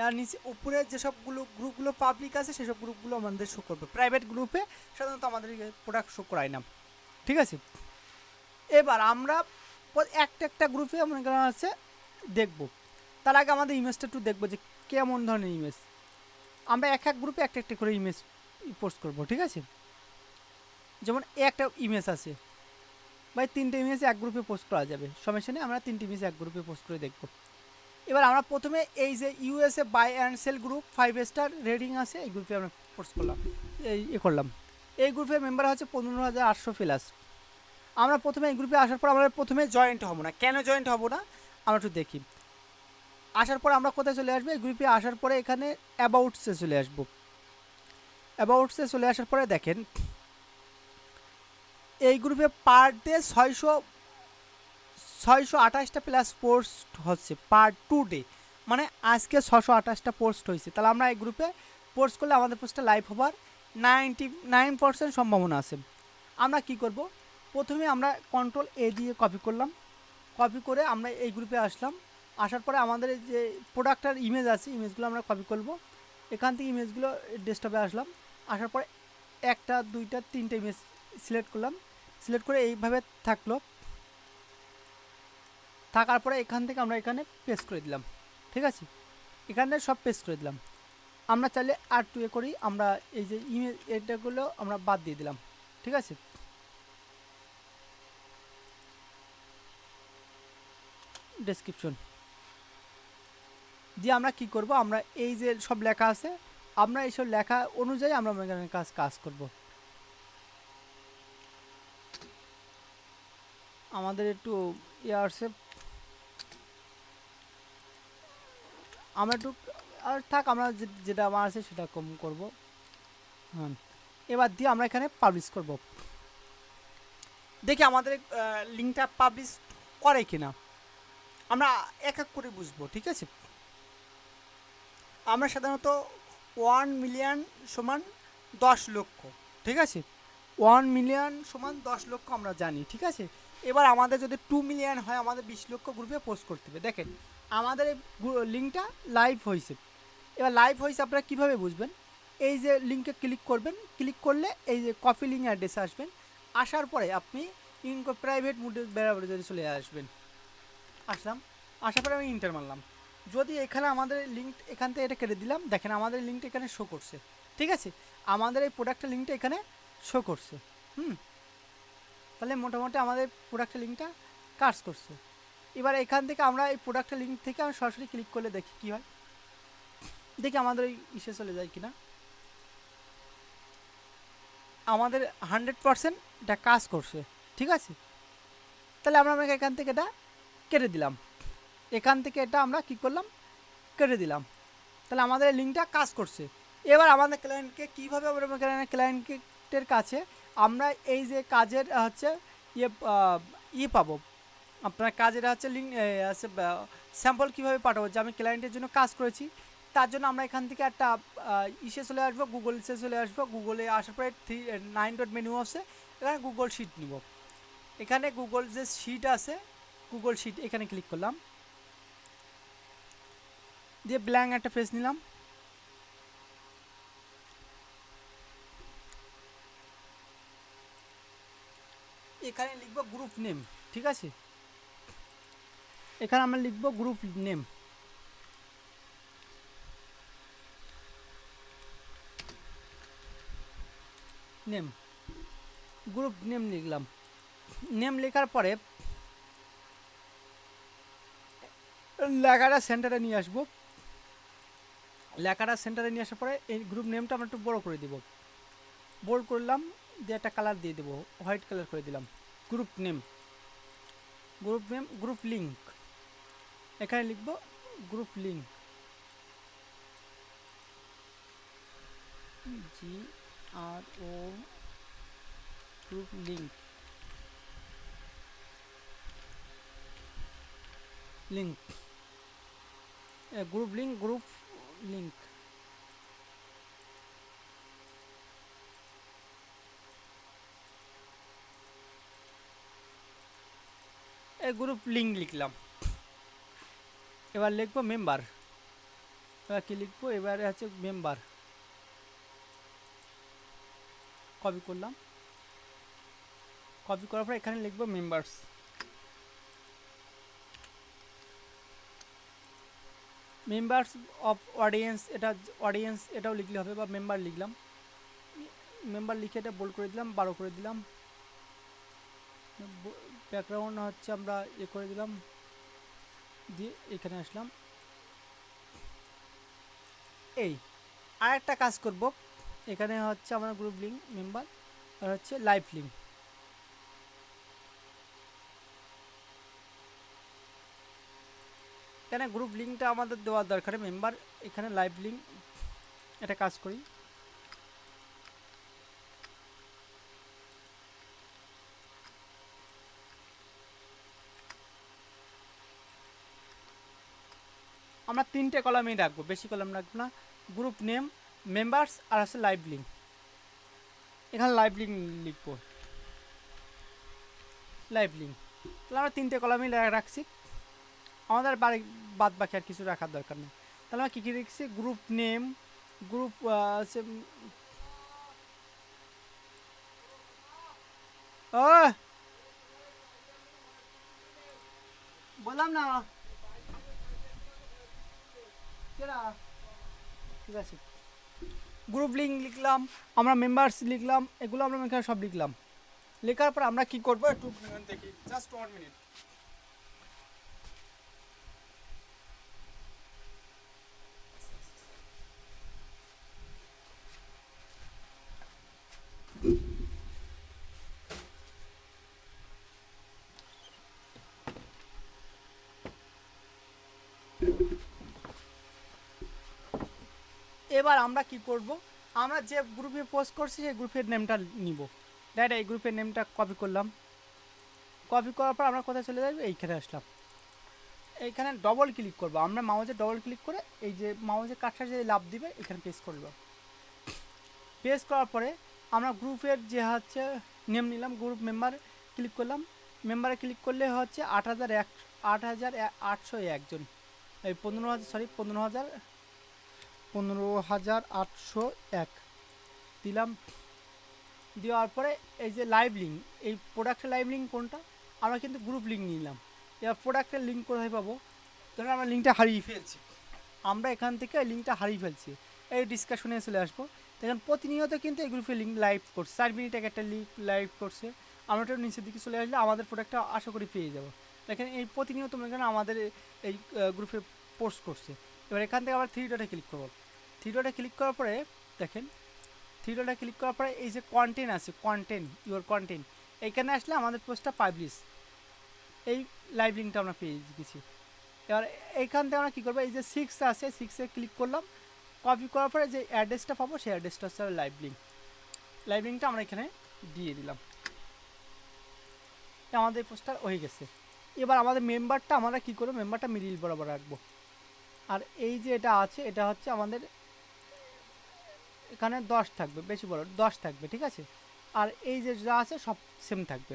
আর নিচে উপরে যেসবগুলো গ্রুপগুলো পাবলিক আছে সেসব গ্রুপগুলো আমাদের শো করবে, প্রাইভেট গ্রুপে সাধারণত আমাদের প্রোডাক্ট শো করায় না, ঠিক আছে। এবার আমরা একটা গ্রুপে মনে করা আছে দেখব, তার আগে আমাদের ইমেজটা একটু দেখবো যে কেমন ধরনের ইমেজ। আমরা এক গ্রুপে একটা করে ইমেজ পোস্ট করব, ঠিক আছে। যেমন একটা ইমেজ আছে, বা 3টে ইমেজ এক গ্রুপে পোস্ট করা যাবে, সমস্যা নেই, আমরা 3টে ইমেজ এক গ্রুপে পোস্ট করে দেখব। এবার আমরা প্রথমে এই যে USA buy and sell group 5 star rating আছে, এই গ্রুপে আমরা পোস্ট করলাম, করলাম। এই গ্রুপের মেম্বার হচ্ছে 15,800 প্লাস। আমরা প্রথমে এই গ্রুপে আসার পর আমরা প্রথমে জয়েন্ট হব না, কেন জয়েন্ট হব না আমরা একটু দেখি। আসার পর আমরা কোথায় চলে আসবো, এই গ্রুপে আসার পরে এখানে অ্যাবাউটসে চলে আসবো। অ্যাবাউটসে চলে আসার পরে দেখেন এই গ্রুপে পার ডে 600 628টা প্লাস পোস্ট হচ্ছে পার টু ডে, মানে আজকে 628টা পোস্ট হয়েছে। তাহলে আমরা এই গ্রুপে পোস্ট করলে আমাদের পোস্টটা লাইভ হবার 99% সম্ভাবনা আছে। আমরা কি করব, প্রথমে আমরা কন্ট্রোল এ দিয়ে কপি করলাম, কপি করে আমরা এই গ্রুপে আসলাম। আসার পরে আমাদের যে প্রোডাক্টের ইমেজ আছে, ইমেজগুলো আমরা কপি করব। এখান থেকে ইমেজগুলো ডেস্কটপে আসলাম, আসার পরে একটা দুইটা তিনটে ইমেজ সিলেক্ট করলাম, সিলেক্ট করে এইভাবে থাকলো। থাকার পরে এখান থেকে আমরা এখানে পেস্ট করে দিলাম, ঠিক আছে, এখানে সব পেস্ট করে দিলাম। আমরা চাইলে আর টু এ করি, আমরা এই যে ইমেজ এটাগুলো আমরা বাদ দিয়ে দিলাম, ঠিক আছে। ডেসক্রিপশন দিয়ে আমরা কি করব, আমরা এই যে সব লেখা আছে, আমরা এইসব লেখা অনুযায়ী আমরা এখানে কাজ করব। আমাদের একটু ইয়ারসে আমরা একটু আর থাক, আমরা যেটা আমার আছে সেটা কম করব। হ্যাঁ, এবার দিয়ে আমরা এখানে পাবলিশ করব। দেখি আমাদের লিঙ্কটা পাবলিশ করে কিনা, আমরা এক এক করে বুঝবো, ঠিক আছে। আমরা সাধারণত 1 মিলিয়ন সমান 10 লক্ষ, ঠিক আছে, 1 মিলিয়ন সমান 10 লক্ষ আমরা জানি, ঠিক আছে। এবার আমাদের যদি 2 মিলিয়ন হয়, আমাদের 20 লক্ষ গ্রুপে পোস্ট করতে হবে। দেখেন আমাদের এই লিঙ্কটা লাইভ হয়েছে। এবার লাইভ হয়েছে আপনারা কীভাবে বুঝবেন, এই যে লিঙ্কে ক্লিক করবেন, ক্লিক করলে এই যে কপি লিঙ্ক অ্যাড্রেসে আসবেন, আসার পরে আপনি প্রাইভেট মোডে বেড়াবেড়ি চলে আসবেন। আসলাম, আসার পরে আমি ইন্টার মারলাম। যদি এখানে আমাদের লিঙ্ক এখান থেকে এটা কেটে দিলাম, দেখেন আমাদের লিঙ্কটা এখানে শো করছে, ঠিক আছে, আমাদের এই প্রোডাক্টের লিঙ্কটা এখানে শো করছে। তাহলে মোটামুটি আমাদের প্রোডাক্টের লিঙ্কটা কাজ করছে। এবার এখান থেকে আমরা এই প্রোডাক্টের লিঙ্ক থেকে আমি সরাসরি ক্লিক করলে দেখি কী হয়, দেখি আমাদের ওই ইসে চলে যায় কিনা। আমাদের 100% এটা কাজ করছে, ঠিক আছে। তাহলে আমরা এখান থেকে এটা কেটে দিলাম, এখান থেকে এটা আমরা কি করলাম, কেটে দিলাম। তাহলে আমাদের লিঙ্কটা কাজ করছে। এবার আমাদের ক্লায়েন্টকে কীভাবে আমরা ক্লায়েন্টের কাছে আমরা এই যে কাজের হচ্ছে ইয়ে পাবো, আপনার কাজের হচ্ছে লিঙ্ক আছে স্যাম্পল কীভাবে পাঠাবো, যে আমি ক্লায়েন্টের জন্য কাজ করেছি, তার জন্য আমরা এখান থেকে একটা ইসে চলে আসবো, গুগলসে চলে আসবো। গুগলে আসার পরে 9 ডট মেনু আছে, এখানে গুগল শিট নিব। এখানে গুগল যে শিট আছে, গুগল শিট এখানে ক্লিক করলাম, দিয়ে ব্ল্যাঙ্ক একটা পেজ নিলাম। এখানে লিখবো গ্রুপ নেম, ঠিক আছে, এখানে আমরা লিখবো group name. Name, group name লিখলাম। নেম লেখার পরে লেখাটা সেন্টারে নিয়ে আসবো। লেখাটা সেন্টারে নিয়ে আসার পরে এই গ্রুপ নেমটা আমরা একটু বড় করে দিব, বোল্ড করলাম, দিয়ে একটা কালার দিয়ে দেবো, হোয়াইট কালার করে দিলাম। Group name, group name, group link, এখানে লিখবো group link, GRO group link, link, group link, group link. এই গ্রুপ লিঙ্ক লিখলাম। এবার লিখবো মেম্বার, এবার কি লিখবো, এবারে হচ্ছে মেম্বার, কপি করলাম, কপি করার পর এখানে লিখবো মেম্বার্স। মেম্বার্স অফ অডিয়েন্স, এটা অডিয়েন্স এটাও লিখলে হবে, বা মেম্বার লিখলাম, মেম্বার লিখে এটা বোল্ড করে দিলাম, 12 করে দিলাম। ব্যাকগ্রাউন্ড হচ্ছে আমরা করে দিলাম, দিয়ে এখানে আসলাম। এই আর একটা কাজ করব, এখানে হচ্ছে আমার গ্রুপ লিঙ্ক মেম্বার, আর হচ্ছে লাইভ লিঙ্ক। এখানে গ্রুপ লিঙ্কটা আমাদের দেওয়ার দরকার, মেম্বার, এখানে লাইভ লিঙ্ক, এটা কাজ করি। আমরা 3টে কলামই রাখবো, বেশি কলাম রাখবো না। গ্রুপ নেম, মেম্বার্স আর আছে লাইভ লিঙ্ক। এখানে লাইভ লিঙ্ক লিখবো, লাইভ লিঙ্ক। তাহলে আমরা 3টে কলামই রাখছি, আমাদের বাদ বাকি আর কিছু রাখার দরকার নেই। তাহলে আমরা কী কী লিখছি, গ্রুপ নেম, গ্রুপ বললাম না, ঠিক আছে। গ্রুপ লিঙ্ক লিখলাম, আমরা মেম্বার্স লিখলাম, এগুলো আমরা এখানে সব লিখলাম। লেখার পর আমরা কি করবো একটু দেখি, জাস্ট 1 মিনিট। এবার আমরা কি করব, আমরা যে গ্রুপে পোস্ট করছি সেই গ্রুপের নেমটা নিব। ডাইরেক্ট এই গ্রুপের নেমটা কপি করলাম, কপি করার পর আমরা কোথায় চলে যাবো, এইখানে আসলাম। এইখানে ডবল ক্লিক করবো, আমরা মাউসে ডবল ক্লিক করে এই যে মাউসের কাঠটা যে লাভ দিবে এখানে পেস্ট করব। পেস্ট করার পরে আমরা গ্রুপের যে হচ্ছে নেম নিলাম, গ্রুপ মেম্বার ক্লিক করলাম। মেম্বারে ক্লিক করলে হচ্ছে 8,801 জন, এই 15,801 দিলাম। দেওয়ার পরে এই যে লাইভ লিঙ্ক, এই প্রোডাক্টের লাইভ লিঙ্ক কোনটা, আমরা কিন্তু গ্রুপ লিঙ্ক নিলাম। এবার প্রোডাক্টের লিঙ্ক কোথায় পাবো, ধরুন আমরা লিঙ্কটা হারিয়ে ফেলছি, আমরা এখান থেকে লিঙ্কটা হারিয়ে ফেলছি, এই ডিসকাশনে চলে আসবো। দেখেন প্রতিনিয়ত কিন্তু এই গ্রুপে লিঙ্ক লাইভ করছে, 4 মিনিট একটা লিঙ্ক লাইভ করছে। আমরা একটু নিচের দিকে চলে আসলে আমাদের প্রোডাক্টটা আশা করি পেয়ে যাবো। দেখেন এই প্রতিনিয়ত এখানে আমাদের এই গ্রুপে পোস্ট করছে। এবার এখান থেকে আবার 3 ডটে ক্লিক করবো। 3 ডটে ক্লিক করার পরে দেখেন 3 ডটে ক্লিক করার পরে এই যে কন্টেন্ট আছে, কন্টেন্ট, ইউর কন্টেন্ট, এইখানে আসলে আমাদের পোস্টটা পাবলিশ, এই লাইভ লিঙ্কটা আমরা পেয়ে গেছি। এবার এইখান থেকে আমরা কী করবো, এই যে 6 আছে 6-এ ক্লিক করলাম, কপি করার পরে যে অ্যাড্রেসটা পাবো সেই অ্যাড্রেসটা হচ্ছে লাইভ লিঙ্ক। লাইভ লিঙ্কটা আমরা এখানে দিয়ে দিলাম, আমাদের পোস্টার হয়ে গেছে। এবার আমাদের মেম্বারটা আমরা কী করবো, মেম্বারটা মিডিল বরাবর রাখবো। আর এই যে এটা আছে এটা হচ্ছে আমাদের এখানে 10 থাকবে, বেশি বড় 10 থাকবে, ঠিক আছে। আর এই যে যা আছে সব সেম থাকবে।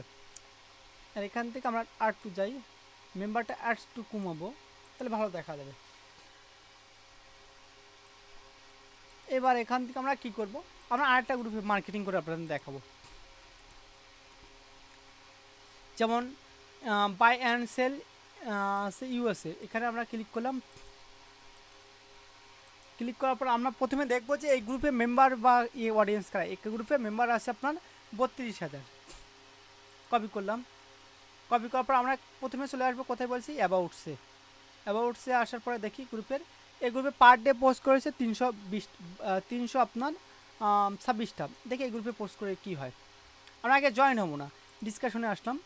আর এখান থেকে আমরা আর টু যাই, মেম্বারটা অ্যাডস টু কমাবো, তাহলে ভালো দেখা যাবে। এবার এখান থেকে আমরা কি করব, আমরা আরেকটা গ্রুপে মার্কেটিং করে আপনাদের দেখাবো। যেমন বাই অ্যান্ড সেল ইউএসএ, এখানে আমরা ক্লিক করলাম। ক্লিক করার পর আমরা প্রথমে দেখবো যে এই গ্রুপে মেম্বার বা অডিয়েন্স কারা। এই গ্রুপে মেম্বার আছে আপনার 32,000। কপি করলাম, কপি করার পর আমরা প্রথমে চলে আসবো কোথায় বলছি, অ্যাবাউটসে। অ্যাবাউটসে আসার পরে দেখি গ্রুপের, এই গ্রুপে পার ডে পোস্ট করেছে 320 আপনার 26টা। দেখি এই গ্রুপে পোস্ট করে কি হয়। আমরা আগে জয়েন হবো না, ডিসকাশনে আসলাম।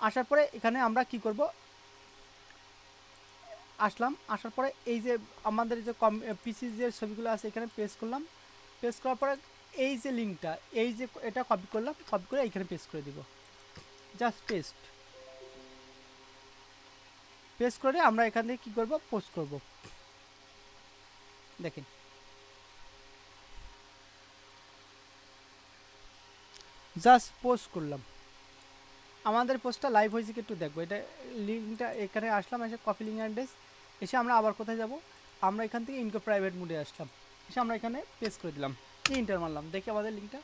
আসার পরে এখানে আমরা কি করব, আসলাম, আসার পরে এই যে আমাদের যে পিসি যে ছবিগুলো আছে এখানে পেস্ট করলাম। পেস্ট করার পরে এই যে লিঙ্কটা, এই যে এটা কপি করলাম, কপি করে এখানে পেস্ট করে দিব, জাস্ট পেস্ট। পেস্ট করে আমরা এখান থেকে কী করব, পোস্ট করব। দেখেন জাস্ট পোস্ট করলাম, আমাদের পোস্টটা লাইভ হয়েছে কি একটু দেখবো। এটা লিঙ্কটা এখানে আসলাম, এসে কপি লিঙ্ক অ্যাড্রেস, এসে আমরা আবার কোথায় যাব, আমরা এখান থেকে ইনকো প্রাইভেট মোডে আসলাম, এসে আমরা এখানে পেস্ট করে দিলাম, ইন্টার মারলাম। দেখি আমাদের লিঙ্কটা,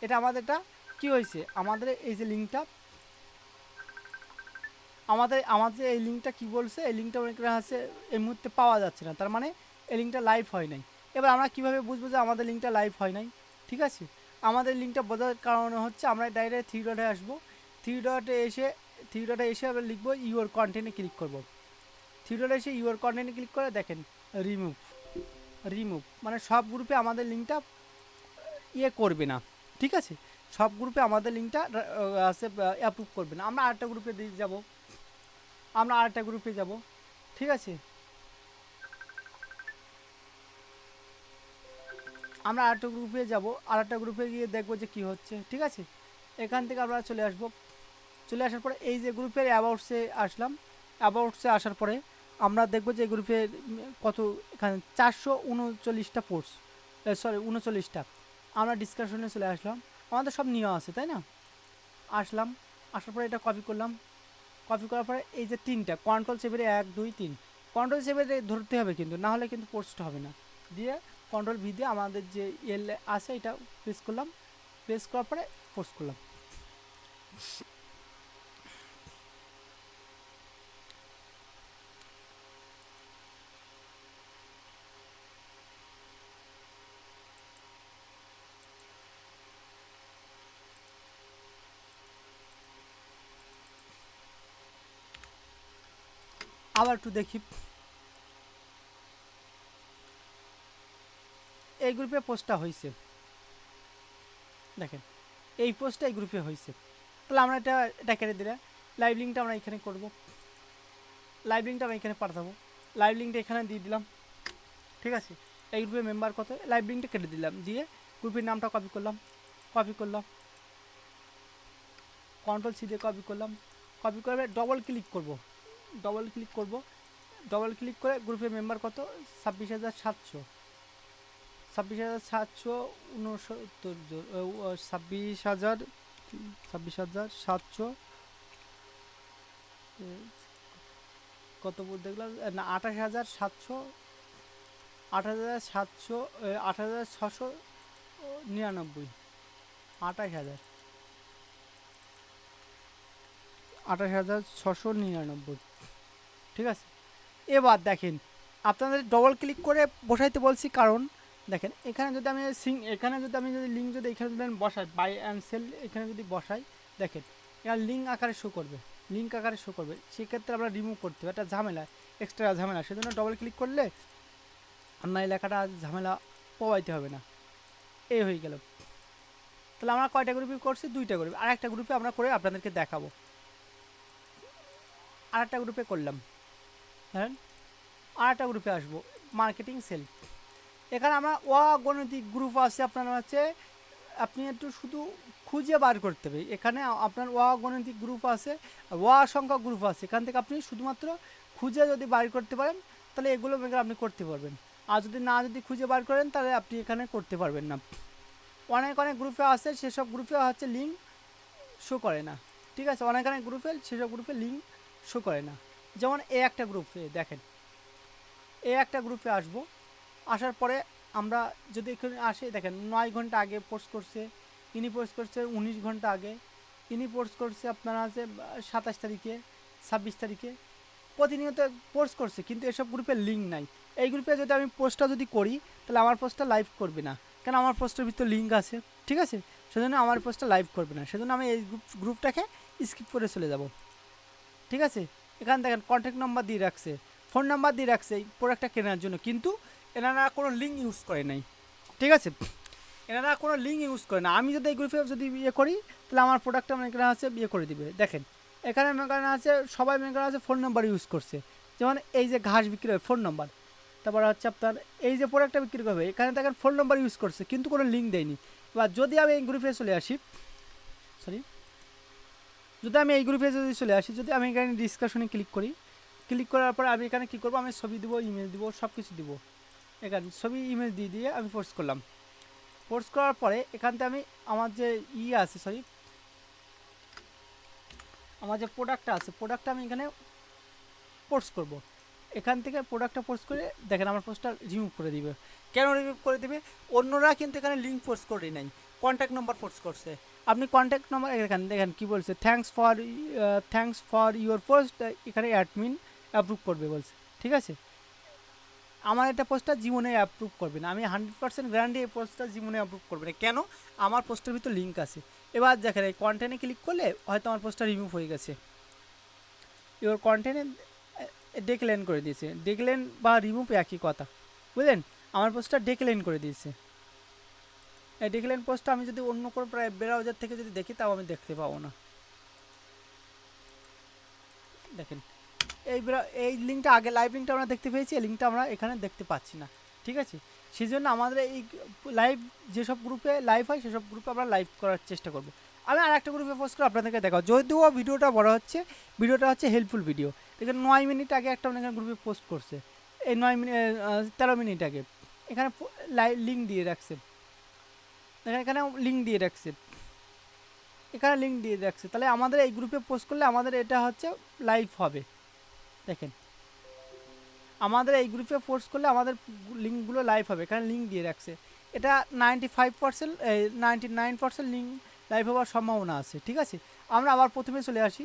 এটা আমাদেরটা কি হয়েছে, আমাদের এই যে লিঙ্কটা, আমাদের এই লিঙ্কটা কি বলছে, এই লিঙ্কটা অনেকটা আছে এই মুহূর্তে পাওয়া যাচ্ছে না, তার মানে এই লিঙ্কটা লাইভ হয় নাই। এবার আমরা কিভাবে বুঝবো যে আমাদের লিঙ্কটা লাইভ হয় নাই, ঠিক আছে। আমাদের লিঙ্কটা বোঝার কারণে হচ্ছে আমরা ডাইরেক্ট 3 ডটে আসবো। 3 ডটে এসে আবার লিখবো ইউর কন্টেন্টে ক্লিক করব। 3 ডটে এসে ইউর কন্টেন্টে ক্লিক করে দেখেন রিমুভ মানে সব গ্রুপে আমাদের লিঙ্কটা করবে না, ঠিক আছে। সব গ্রুপে আমাদের লিঙ্কটা আছে অ্যাপ্রুভ করবে না। আমরা আরেকটা গ্রুপে দিয়ে যাব, ঠিক আছে। আমরা আরেকটা গ্রুপে গিয়ে দেখবো যে কি হচ্ছে, ঠিক আছে। এখান থেকে আমরা চলে আসার পরে এই যে গ্রুপের অ্যাবাউটসে আসলাম। অ্যাবাউটসে আসার পরে আমরা দেখব যে গ্রুপে কত এখানে 439টা পোস্ট, সরি 39টা। আমরা ডিসকাশনে চলে আসলাম, আমাদের সব নিয়ম আছে তাই না। আসলাম, আসার পরে এটা কপি করলাম, কপি করার পরে এই যে 3টা কন্ট্রোল চেপে 1 2 3 কন্ট্রোল চেপে ধরতে হবে কিন্তু, না হলে কিন্তু পোস্ট হবে না। দিয়ে কন্ট্রোল ভি দিয়ে আমাদের যে এল আছে এটা প্রেস করলাম, প্রেস করার পরে পোস্ট করলাম। আবার একটু দেখি, এই গ্রুপে পোস্টটা হয়েছে, দেখেন এই পোস্টটা এই গ্রুপে হয়েছে। তাহলে আমরা এটা কেটে দিলে লাইভ লিঙ্কটা আমরা এখানে করব, লাইভ লিঙ্কটা আমরা এখানে পাঠাবো, লাইভ লিঙ্কটা এখানে দিয়ে দিলাম, ঠিক আছে। এই গ্রুপের মেম্বার কত, লাইভ লিঙ্কটা কেটে দিলাম, দিয়ে গ্রুপের নামটা কপি করলাম, কপি করলাম, কন্ট্রোল সি দিয়ে কপি করলাম, কপি করে ডবল ক্লিক করব, ডবল ক্লিক করব, ডবল ক্লিক করে গ্রুপের মেম্বার কত 26,700, 26,769 26,700 কত দেখলাম না 28,700 28,700 28,699 28,699, ঠিক আছে। এবার দেখেন আপনাদের ডবল ক্লিক করে বসাইতে বলছি, কারণ দেখেন এখানে যদি আমি এখানে যদি লিঙ্ক যদি এখানে যদি আমি বসাই বাই অ্যান্ড সেল এখানে যদি বসাই, দেখেন এখানে লিঙ্ক আকারে শো করবে, লিঙ্ক আকারে শো করবে, সেক্ষেত্রে আমরা রিমুভ করতে হবে, একটা ঝামেলা, এক্সট্রা ঝামেলা, সেজন্য ডবল ক্লিক করলে আপনার এই লেখাটা ঝামেলা পোয়াইতে হবে না। এই হয়ে গেল। তাহলে আমরা কয়টা গ্রুপে করছি, 2টা গ্রুপে, আর একটা গ্রুপে আমরা করে আপনাদেরকে দেখাবো, আর একটা গ্রুপে করলাম, হ্যাঁ আর একটা গ্রুপে আসবো মার্কেটিং সেল। এখানে আমরা অগণিতিক গ্রুপ আছে, আপনার হচ্ছে আপনি একটু শুধু খুঁজে বার করতে হবে, এখানে আপনার অগণিতিক গ্রুপ আছে, সংখ্যক গ্রুপ আছে, এখান থেকে আপনি শুধুমাত্র খুঁজে যদি বার করতে পারেন তাহলে এগুলো আপনি করতে পারবেন, আর যদি খুঁজে বার করেন তাহলে আপনি এখানে করতে পারবেন না। অনেক গ্রুপে আছে, সেসব গ্রুপে হচ্ছে লিঙ্ক শো করে না, ঠিক আছে, অনেক গ্রুপে সেসব গ্রুপে লিঙ্ক শো করে না। যেমন এই একটা গ্রুপে দেখেন, এই একটা গ্রুপে আসবো, আসার পরে আমরা যদি এখানে আসি, দেখেন 9 ঘন্টা আগে পোস্ট করছে, ইনি পোস্ট করছে 19 ঘন্টা আগে, ইনি পোস্ট করছে আপনারা আছে 27 তারিখে 26 তারিখে, প্রতিনিয়ত পোস্ট করছে, কিন্তু এসব গ্রুপে লিঙ্ক নাই। এই গ্রুপে যদি আমি পোস্টটা যদি করি তাহলে আমার পোস্টটা লাইভ করবে না, কেন আমার পোস্টের ভিতরে লিঙ্ক আছে, ঠিক আছে, সেজন্য আমার পোস্টটা লাইভ করবে না, সেজন্য আমি এই গ্রুপটাকে স্কিপ করে চলে যাব, ঠিক আছে। এখানে দেখেন কন্ট্যাক্ট নাম্বার দিয়ে রাখছে, ফোন নাম্বার দিয়ে রাখছে এই প্রোডাক্টটা কেনার জন্য, কিন্তু এনারা কোনো লিঙ্ক ইউজ করে নাই, ঠিক আছে, এনারা কোনো লিঙ্ক ইউজ করে না। আমি যদি এই গ্রুপে যদি ইয়ে করি তাহলে আমার প্রোডাক্টটা এখানে আছে ইয়ে করে দিবে, দেখেন এখানে মেকানে আছে, সবাই মেকানে আছে ফোন নাম্বার ইউজ করছে, যেমন এই যে ঘাস বিক্রি হয় ফোন নাম্বার, তারপর হচ্ছে আপনার এই যে প্রোডাক্টটা বিক্রি করবে এখানে দেখেন ফোন নাম্বার ইউজ করছে, কিন্তু কোনো লিঙ্ক দেয়নি। এবার যদি আমি এই গ্রুপে চলে আসি, যদি আমি এই গ্রুপে যদি চলে আসি, যদি আমি এখানে ডিসকাশনে ক্লিক করি, ক্লিক করার পর আমি এখানে কী করবো, আমি ছবি দেবো, ইমেল দেবো, সব কিছু দেবো, এখানে ছবি ইমেল দিয়ে আমি পোস্ট করলাম, পোস্ট করার পরে এখান থেকে আমি আমার যে আছে আমার যে প্রোডাক্টটা আছে, প্রোডাক্টটা আমি এখানে পোস্ট করব, এখান থেকে প্রোডাক্টটা পোস্ট করে দেখেন আমার পোস্টটা রিমুভ করে দিবে। কেন রিমুভ করে দিবে, অন্যরা কিন্তু এখানে লিঙ্ক পোস্ট করে নাই, কন্ট্যাক্ট নাম্বার পোস্ট করছে, আপনি কন্ট্যাক্ট নাম্বার এখানে দেখেন কী বলছে, থ্যাঙ্কস ফর ইউর পোস্ট, এখানে অ্যাডমিন অ্যাপ্রুভ করবে বলছে, ঠিক আছে। আমার এটা পোস্টটা জীবনে অ্যাপ্রুভ করবে না, আমি 100% গ্যারান্টি এই পোস্টটা জীবনে অ্যাপ্রুভ করবে না, কেন, আমার পোস্টের ভিতর লিঙ্ক আছে। এবার দেখেন এই কন্টেন্টে ক্লিক করলে হয়তো আমার পোস্টটা রিমুভ হয়ে গেছে, ইওর কন্টেন্টে ডেক্লেন করে দিয়েছে, ডেক্লেন বা রিমুভ একই কথা, বুঝলেন, আমার পোস্টটা ডেক্লেন করে দিয়েছে। এই ডেক্লেন পোস্টটা আমি যদি অন্য কোনো ব্রাউজার থেকে যদি দেখি তাও আমি দেখতে পাবো না, দেখেন এই লিঙ্কটা আগে লাইভ লিঙ্কটা আমরা দেখতে পেয়েছি, এই লিঙ্কটা আমরা এখানে দেখতে পাচ্ছি না, ঠিক আছে। সেই জন্য আমাদের এই লাইভ যেসব গ্রুপে লাইভ হয় সেসব গ্রুপে আমরা লাইভ করার চেষ্টা করব। আমি আর একটা গ্রুপে পোস্ট করে আপনাদেরকে দেখাবো, যদিও ভিডিওটা বড় হচ্ছে, ভিডিওটা হচ্ছে হেল্পফুল ভিডিও, দেখেন 9 মিনিট আগে একটা মনে করেন গ্রুপে পোস্ট করছে, এই 9 মিনিট 13 মিনিট আগে এখানে লিঙ্ক দিয়ে রাখছে, দেখেন এখানে লিঙ্ক দিয়ে রাখছে, এখানে লিঙ্ক দিয়ে রাখছে, তাহলে আমাদের এই গ্রুপে পোস্ট করলে আমাদের এটা হচ্ছে লাইভ হবে। দেখেন আমাদের এই গ্রুপে পোস্ট করলে আমাদের লিঙ্কগুলো লাইভ হবে, এখানে লিঙ্ক দিয়ে রাখছে। এটা 95% 99% লিঙ্ক লাইভ হওয়ার সম্ভাবনা আছে। ঠিক আছে, আমরা আবার প্রথমে চলে আসি,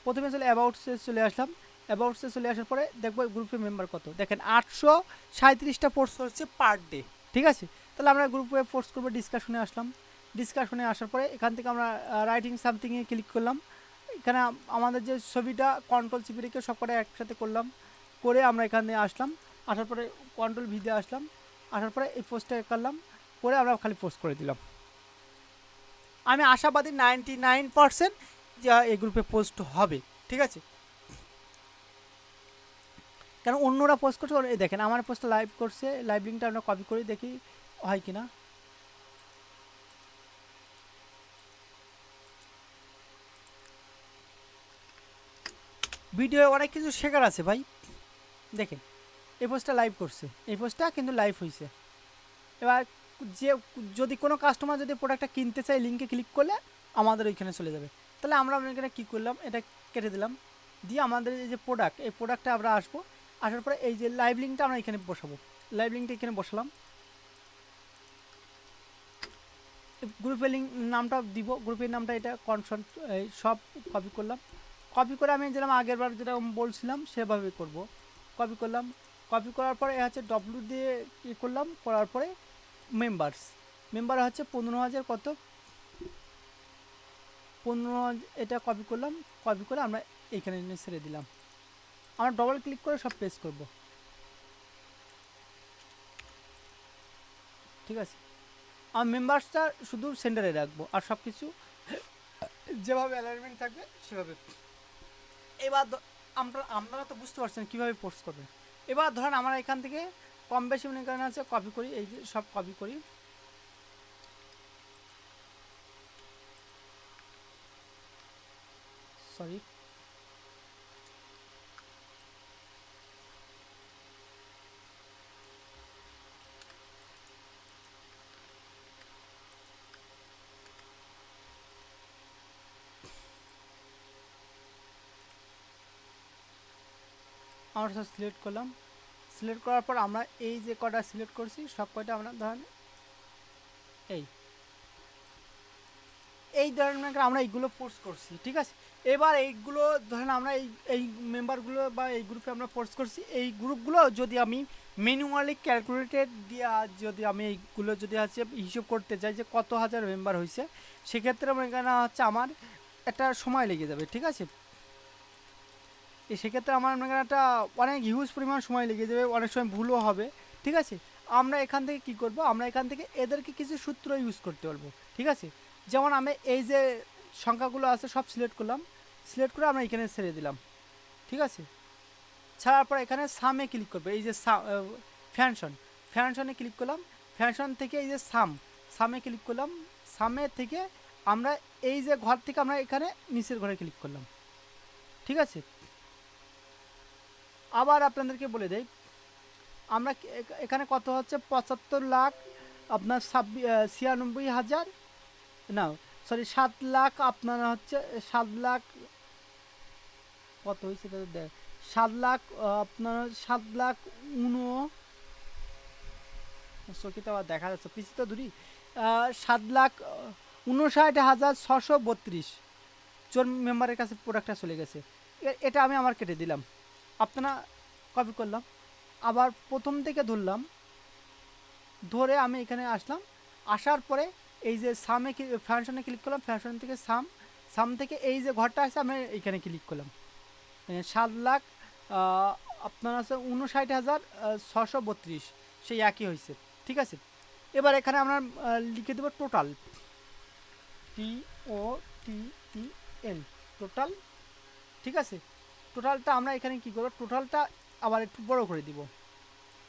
প্রথমে চলে অ্যাবাউটসে চলে আসলাম। অ্যাবাউটসে চলে আসার পরে দেখবো গ্রুপে মেম্বার কত, দেখেন 837টা পোস্ট হচ্ছে পার ডে। ঠিক আছে, তাহলে আমরা গ্রুপে পোস্ট করবো, ডিসকাশনে আসলাম। ডিসকাশনে আসার পরে এখান থেকে আমরা রাইটিং সামথিংয়ে ক্লিক করলাম। এখানে আমাদের যে ছবিটা কন্ট্রোল চিপে রেখে সব কটা একসাথে করলাম, করে আমরা এখানে আসলাম, আসার পরে কন্ট্রোল ভি দিয়ে আসলাম, আসার পরে এই পোস্টটা করলাম, করে আমরা খালি পোস্ট করে দিলাম। আমি আশাবাদী 99% যে এই গ্রুপে পোস্ট হবে। ঠিক আছে, কেন অন্যরা পোস্ট করছে, এই দেখেন আমার পোস্টটা লাইভ করছে, লাইভ লিঙ্কটা আমরা কপি করি দেখি হয় কি না। ভিডিও অনেক কিছু শেখার আছে ভাই। দেখেন এই পোস্টটা লাইভ করছে, এই পোস্টটা কিন্তু লাইভ হয়েছে। এবার যে যদি কোনো কাস্টমার যদি প্রোডাক্টটা কিনতে চায় লিঙ্কে ক্লিক করলে আমাদের ওইখানে চলে যাবে। তাহলে আমরা এখানে কী করলাম, এটা কেটে দিলাম, দিয়ে আমাদের এই যে প্রোডাক্ট, এই প্রোডাক্টটা আমরা আসবো, আসার পরে এই যে লাইভ লিঙ্কটা আমরা এখানে বসাবো, লাইভ লিঙ্কটা এখানে বসালাম, গ্রুপের লিঙ্ক নামটা দিব, গ্রুপের নামটা এটা কনসার্ট সব কপি করলাম, কপি করে আমি যেরকম আগের বার যেটা বলছিলাম সেভাবে করব। কপি করলাম, কপি করার পরে হচ্ছে ডব্লু দিয়ে ই করলাম, করার পরে মেম্বার হচ্ছে 15,000 কত 15,000, এটা কপি করলাম, কপি করে আমরা এইখানে এনে ছেড়ে দিলাম। আমরা ডবল ক্লিক করে সব পেস্ট করব। ঠিক আছে, আমার মেম্বার্সটা শুধু সেন্টারে রাখবো, আর সব কিছু যেভাবে অ্যালাইনমেন্ট থাকবে সেভাবে। এবার আপনারা তো বুঝতে পারছেন কীভাবে পোস্ট করবেন। এবার ধরেন আমরা এখান থেকে কম বেশি মনে করেন আছে কপি করি, এই যে সব কপি করি, সরি আমরা সব সিলেক্ট করলাম, সিলেক্ট করার পর আমরা এই যে কটা সিলেক্ট করছি সব কয়টা আমরা ধরেন এই ধরনের আমরা এইগুলো পোস্ট করছি। ঠিক আছে, এবার এইগুলো ধরেন আমরা এই মেম্বারগুলো বা এই গ্রুপে আমরা পোস্ট করছি, এই গ্রুপগুলো যদি আমি ম্যানুয়ালি ক্যালকুলেটেড দিয়ে যদি আমি এইগুলো যদি হচ্ছে হিসাব করতে চাই যে কত হাজার মেম্বার হয়েছে, সেক্ষেত্রে আমার এখানে হচ্ছে আমার একটা সময় লেগে যাবে। ঠিক আছে, সেক্ষেত্রে আমার এখানে একটা অনেক হিউজ পরিমাণ সময় লেগে যাবে, অনেক সময় ভুলও হবে। ঠিক আছে, আমরা এখান থেকে কি করব, আমরা এখান থেকে এদেরকে কিছু সূত্র ইউজ করতে পারবো। ঠিক আছে, যেমন আমি এই যে সংখ্যাগুলো আছে সব সিলেক্ট করলাম, সিলেক্ট করে আমরা এখানে ছেড়ে দিলাম। ঠিক আছে, ছাড়ার পর এখানে সামে ক্লিক করবে, এই যে ফ্যানশনে ক্লিক করলাম, ফ্যানশন থেকে এই যে সামে ক্লিক করলাম, সামে থেকে আমরা এই যে ঘর থেকে আমরা এখানে নিচের ঘরে ক্লিক করলাম। ঠিক আছে, আবার আপনাদেরকে বলে দেই, আমরা এখানে কত হচ্ছে 75 লাখ আপনার 96,000 না সরি 7 লাখ আপনার হচ্ছে 7 লাখ কত হয়েছে দেখ 7 লাখ আপনার 7 লাখ চকিতে আবার দেখা যাচ্ছে পিসি তো দূরই 7,59,632 জন মেম্বারের কাছে প্রোডাক্টটা চলে গেছে। এটা আমি আমার কেটে দিলাম, আপনারা কপি করলাম, আবার প্রথম থেকে ধরলাম, ধরে আমি এখানে আসলাম, আসার পরে এই যে ফ্যানশনে ক্লিক করলাম, ফ্যানশন থেকে সাম থেকে এই যে ঘরটা আছে আমি এইখানে ক্লিক করলাম, 7 লাখ আপনার আছে 59,632, সেই একই হয়েছে। ঠিক আছে, এবার এখানে আমরা লিখে দেবো টোটাল, TOTAL টোটাল। ঠিক আছে, টোটালটা আমরা এখানে কি করব, টোটালটা আবার একটু বড় করে দিব,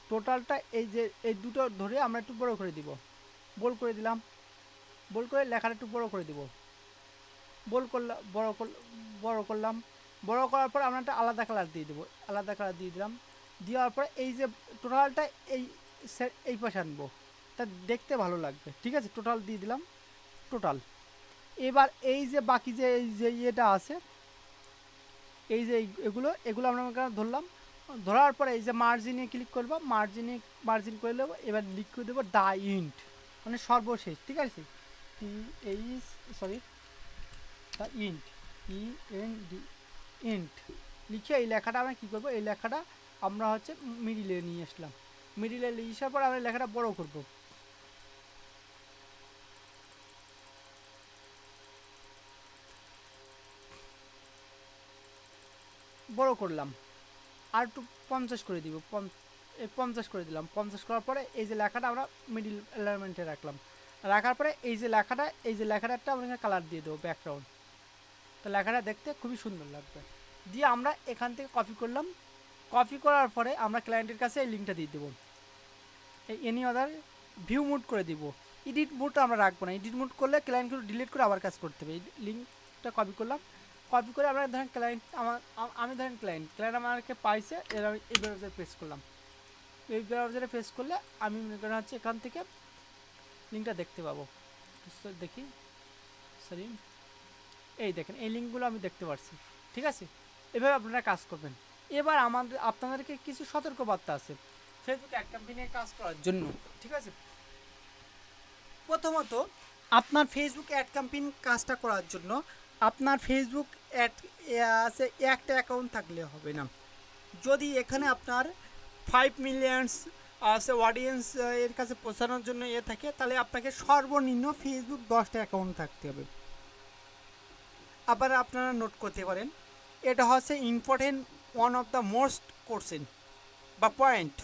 টোটালটা এই যে এই দুটো ধরে আমরা একটু বড় করে দিব, বোল্ড করে দিলাম, বোল্ড করে লেখাটা একটু বড় করে দিব, বোল্ড করলাম, বড় করলাম, বড় করার পর আমরা একটা আলাদা কালার দিয়ে দেবো, আলাদা কালার দিয়ে দিলাম। দেওয়ার পরে এই যে টোটালটা এই পাশে আনবো, তা দেখতে ভালো লাগবে। ঠিক আছে, টোটাল দিয়ে দিলাম, টোটাল। এবার এই যে বাকি যে এই যে ইয়েটা আছে, এই যে এগুলো আমরা ধরলাম। ধরার পরে এই যে মার্জিনে ক্লিক করবো, মার্জিন করে নেবো। এবার লিখে দেবো দা ইন্ট, মানে সর্বশেষ। ঠিক আছে, দা ইন্ট, END, ইন্ট লিখে এই লেখাটা আমরা কী করবো, এই লেখাটা আমরা হচ্ছে মিডিলে নিয়ে আসলাম। মিডিলে নিয়ে আসার পর আমরা লেখাটা বড় করব। বড় করলাম, আর একটু 50 করে দিব, 50 করে দিলাম। 50 করার পরে এই যে লেখাটা আমরা মিডিল এলিমেন্টে রাখলাম। রাখার পরে এই যে লেখাটা একটা আমরা কালার দিয়ে দেবো, ব্যাকগ্রাউন্ড। তো লেখাটা দেখতে খুবই সুন্দর লাগবে। দিয়ে আমরা এখান থেকে কপি করলাম। কপি করার পরে আমরা ক্লায়েন্টের কাছে এই লিঙ্কটা দিয়ে দেবো। এই এনি আদার ভিউ মুড করে দিব। এডিট মুডটা আমরা রাখবো না, এডিট মুড করলে ক্লায়েন্টগুলো ডিলিট করে আবার কাজ করতে হবে। এই লিঙ্কটা কপি করলাম। কপি করে আমরা ধরেন আমি ধরেন ক্লায়েন্ট আমাকে পাইছে, এর আমি এই ব্রাউজারে পেস্ট করলাম। এই ব্রাউজারে পেস্ট করলে আমি মনে করেন হচ্ছে এখান থেকে লিঙ্কটা দেখতে পাবো। দেখি, সরি, এই দেখেন এই লিঙ্কগুলো আমি দেখতে পাচ্ছি। ঠিক আছে, এভাবে আপনারা কাজ করবেন। এবার আপনাদেরকে কিছু সতর্কবার্তা আছে ফেসবুক অ্যাড ক্যাম্পেইনে কাজ করার জন্য। ঠিক আছে, প্রথমত আপনার ফেসবুক অ্যাড ক্যাম্পেইন কাজটা করার জন্য আপনার ফেসবুক আছে একটা অ্যাকাউন্ট থাকলে হবে না। যদি এখানে আপনার 5 মিলিয়নস আছে অডিয়েন্স এর কাছে পৌঁছানোর জন্য থাকে, তাহলে আপনাকে সর্বনিম্ন ফেসবুক 10টা অ্যাকাউন্ট থাকতে হবে। আবার আপনারা নোট করতে পারেন, এটা হচ্ছে important one of the most question বা পয়েন্ট,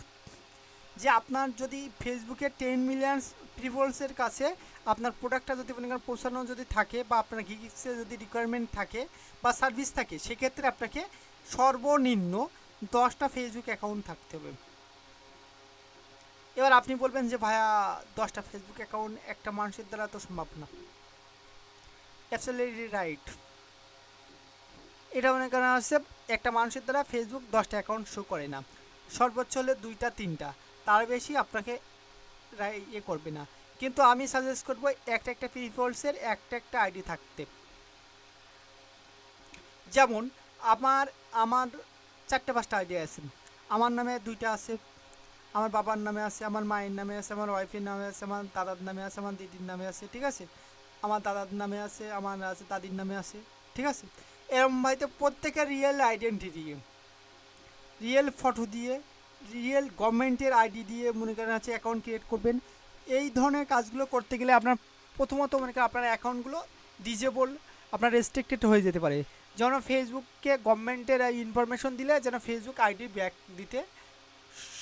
যে আপনার যদি ফেসবুকে 10 মিলিয়ন পিপলসের কাছে আপনার প্রোডাক্টটা যদি পৌঁছানো যদি থাকে, বা আপনার গিগসে যদি রিকোয়ারমেন্ট থাকে বা সার্ভিস থাকে, সেক্ষেত্রে আপনাকে সর্বনিম্ন 10টা ফেসবুক অ্যাকাউন্ট থাকতে হবে। এবার আপনি বলবেন যে ভাইয়া 10টা ফেসবুক অ্যাকাউন্ট একটা মানুষের দ্বারা তো সম্ভব না। Absolutely right. এটা মনে করা হচ্ছে একটা মানুষের দ্বারা ফেসবুক 10টা অ্যাকাউন্ট শো করে না, সর্বোচ্চ হলে 2টা 3টা, তার বেশি আপনাকে ইয়ে করবে না। কিন্তু আমি সাজেস্ট করবো একটা পিপলসের একটা আইডি থাকতে। যেমন আমার 4-5টা আইডি আছে। আমার নামে 2টা আছে, আমার বাবার নামে আছে, আমার মায়ের নামে আছে, আমার ওয়াইফের নামে আছে, আমার দাদার নামে আছে, আমার দিদির নামে আছে। ঠিক আছে, আমার দাদার নামে আছে, আমার আছে দাদির নামে আছে। ঠিক আছে, এরকম ভাইতে প্রত্যেকের রিয়েল আইডেন্টিটি, রিয়েল ফটো দিয়ে, রিয়েল গভর্নমেন্টের আইডি দিয়ে মনে করেন আছে অ্যাকাউন্ট ক্রিয়েট করবেন। এই ধরনের কাজগুলো করতে গেলে আপনার প্রথমত মনে করেন আপনার অ্যাকাউন্টগুলো ডিজেবল, আপনার রেস্ট্রিক্টেড হয়ে যেতে পারে। যেন ফেসবুককে গভর্নমেন্টের ইনফরমেশন দিলে যেন ফেসবুক আইডি ব্যাক দিতে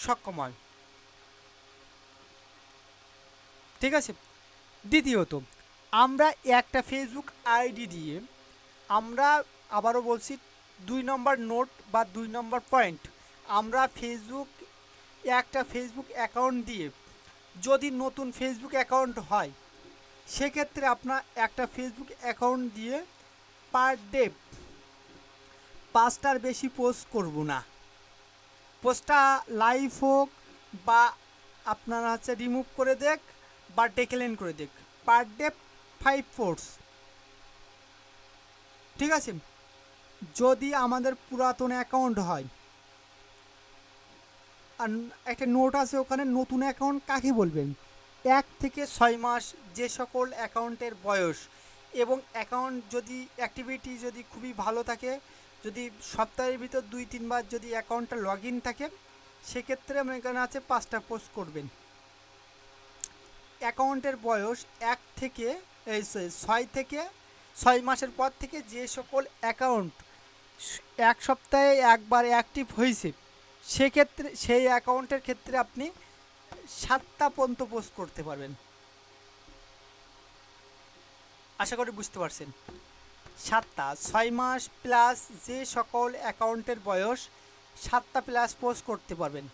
সক্ষম হয়। ঠিক আছে, দ্বিতীয়ত আমরা একটা ফেসবুক আইডি দিয়ে, আমরা আবারও বলছি 2 নম্বর নোট বা 2 নম্বর পয়েন্ট, আমরা একটা ফেসবুক অ্যাকাউন্ট দিয়ে যদি নতুন ফেসবুক অ্যাকাউন্ট হয়, সেক্ষেত্রে আপনার একটা ফেসবুক অ্যাকাউন্ট দিয়ে পার ডে 5টার বেশি পোস্ট করব না। পোস্টটা লাইভ হোক বা আপনারা হচ্ছে রিমুভ করে দেখ বা ডেক্লাইন করে দেখ, পার ডে 5 পোস্ট। ঠিক আছে, যদি আমাদের পুরাতন অ্যাকাউন্ট হয়, আর একটা নোট আছে ওখানে, নতুন অ্যাকাউন্ট কাকে বলবেন? 1 থেকে 6 মাস যে সকল অ্যাকাউন্টের বয়স এবং অ্যাকাউন্ট যদি অ্যাক্টিভিটি যদি খুবই ভালো থাকে, যদি সপ্তাহের ভিতর 2-3 বার যদি অ্যাকাউন্টটা লগ ইন থাকে, সেক্ষেত্রে আমার এখানে আছে 5টা পোস্ট করবেন। অ্যাকাউন্টের বয়স 6 থেকে 6 মাসের পর থেকে যে সকল অ্যাকাউন্ট 1 সপ্তাহে একবার অ্যাক্টিভ হয়েছে, সেক্ষেত্রে সেই অ্যাকাউন্টের ক্ষেত্রে আপনি 7টা পর্যন্ত পোস্ট করতে পারবেন। আশা করি বুঝতে পারছেন। 7টা, 6 মাস প্লাস যে সকল অ্যাকাউন্টের বয়স 7টা প্লাস পোস্ট করতে পারবেন।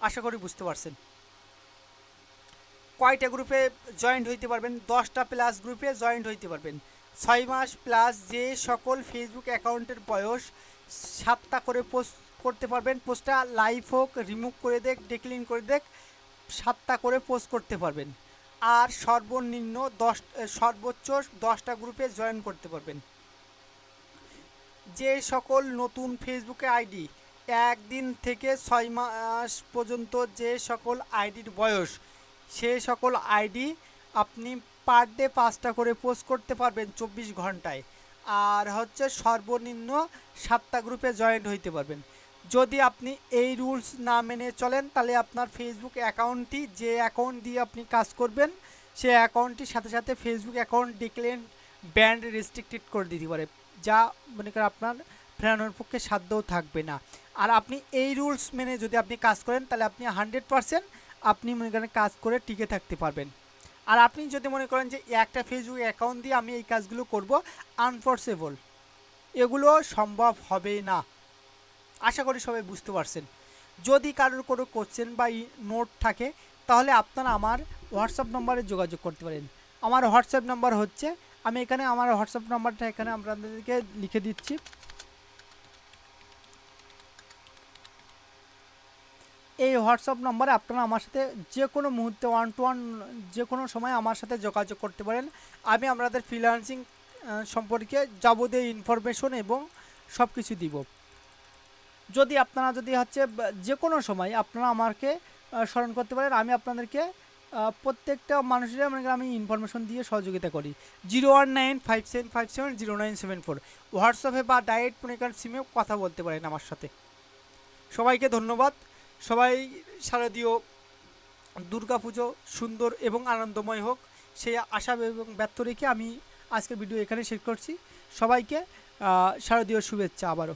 আশা করি বুঝতে পারছেন। কয়টা গ্রুপে জয়েন্ট হইতে পারবেন? 10টা প্লাস গ্রুপে জয়েন্ট হইতে পারবেন। 6 মাস প্লাস যে সকল ফেসবুক অ্যাকাউন্টের বয়স 7টা করে পোস্ট করতে পারবেন। পোস্টটা লাইভ হোক, রিমুভ করে দেখ, ডিক্লিন করে দেখ, 7টা করে পোস্ট করতে পারবেন। আর সর্বনিম্ন সর্বোচ্চ 10টা গ্রুপে জয়েন করতে পারবেন। যে সকল নতুন ফেসবুকে আইডি 1 দিন থেকে 6 মাস পর্যন্ত যে সকল আইডির বয়স, সে সকল আইডি আপনি পার ডে 5টা করে পোস্ট করতে পারবেন 24 ঘন্টায়। আর হচ্ছে সর্বনিম্ন 7টা গ্রুপে জয়েন্ট হইতে পারবেন। যদি আপনি এই রুলস না মেনে চলেন তাহলে আপনার ফেসবুক অ্যাকাউন্টটি, যে অ্যাকাউন্ট দিয়ে আপনি কাজ করবেন, সে অ্যাকাউন্টটির সাথে সাথে ফেসবুক অ্যাকাউন্ট ডিক্লেন ব্যান্ড রেস্ট্রিক্টেড করে দিতে পারে, যা মনে করেন আপনার ফেরানোর পক্ষে সাধ্যও থাকবে না। আর আপনি এই রুলস মেনে যদি আপনি কাজ করেন তাহলে আপনি 100% আপনি মনে করেন কাজ করে টিকে থাকতে পারবেন। আর আপনি যদি মনে করেন যে একটা ফেসবুক অ্যাকাউন্ট দিয়ে আমি এই কাজগুলো করব, আনফোর্সেবল, এগুলো সম্ভব হবে না। আশা করি সবাই বুঝতে পারছেন। যদি কারোর কোনো কোশ্চেন বা নোট থাকে তাহলে আপনারা আমার হোয়াটসঅ্যাপ নম্বরে যোগাযোগ করতে পারেন। আমার হোয়াটসঅ্যাপ নাম্বার হচ্ছে, আমি এখানে আমার হোয়াটসঅ্যাপ নাম্বারটা এখানে আপনাদেরকে লিখে দিচ্ছি। এই হোয়াটসঅ্যাপ নম্বরে আপনারা আমার সাথে যে কোনো মুহূর্তে 1 to 1 যে কোনো সময় আমার সাথে যোগাযোগ করতে পারেন। আমি আপনাদের ফ্রিল্যান্সিং সম্পর্কে যাবতীয় ইনফরমেশন এবং সব কিছু দিব। যদি আপনারা হচ্ছে যে কোনো সময় আপনারা আমাকে স্মরণ করতে পারেন, আমি আপনাদেরকে প্রত্যেকটা মানুষের মানে আমি ইনফরমেশন দিয়ে সহযোগিতা করি। 01957570974 হোয়াটসঅ্যাপে বা ডাইরেক্ট মনে করেন সিমে কথা বলতে পারেন আমার সাথে। সবাইকে ধন্যবাদ। সবাই শারদীয় দুর্গাপুজো সুন্দর এবং আনন্দময় হোক, সেই আশা এবং ব্যর্থ রেখে আমি আজকের ভিডিও এখানে শেষ করছি। সবাইকে শারদীয় শুভেচ্ছা আবারও।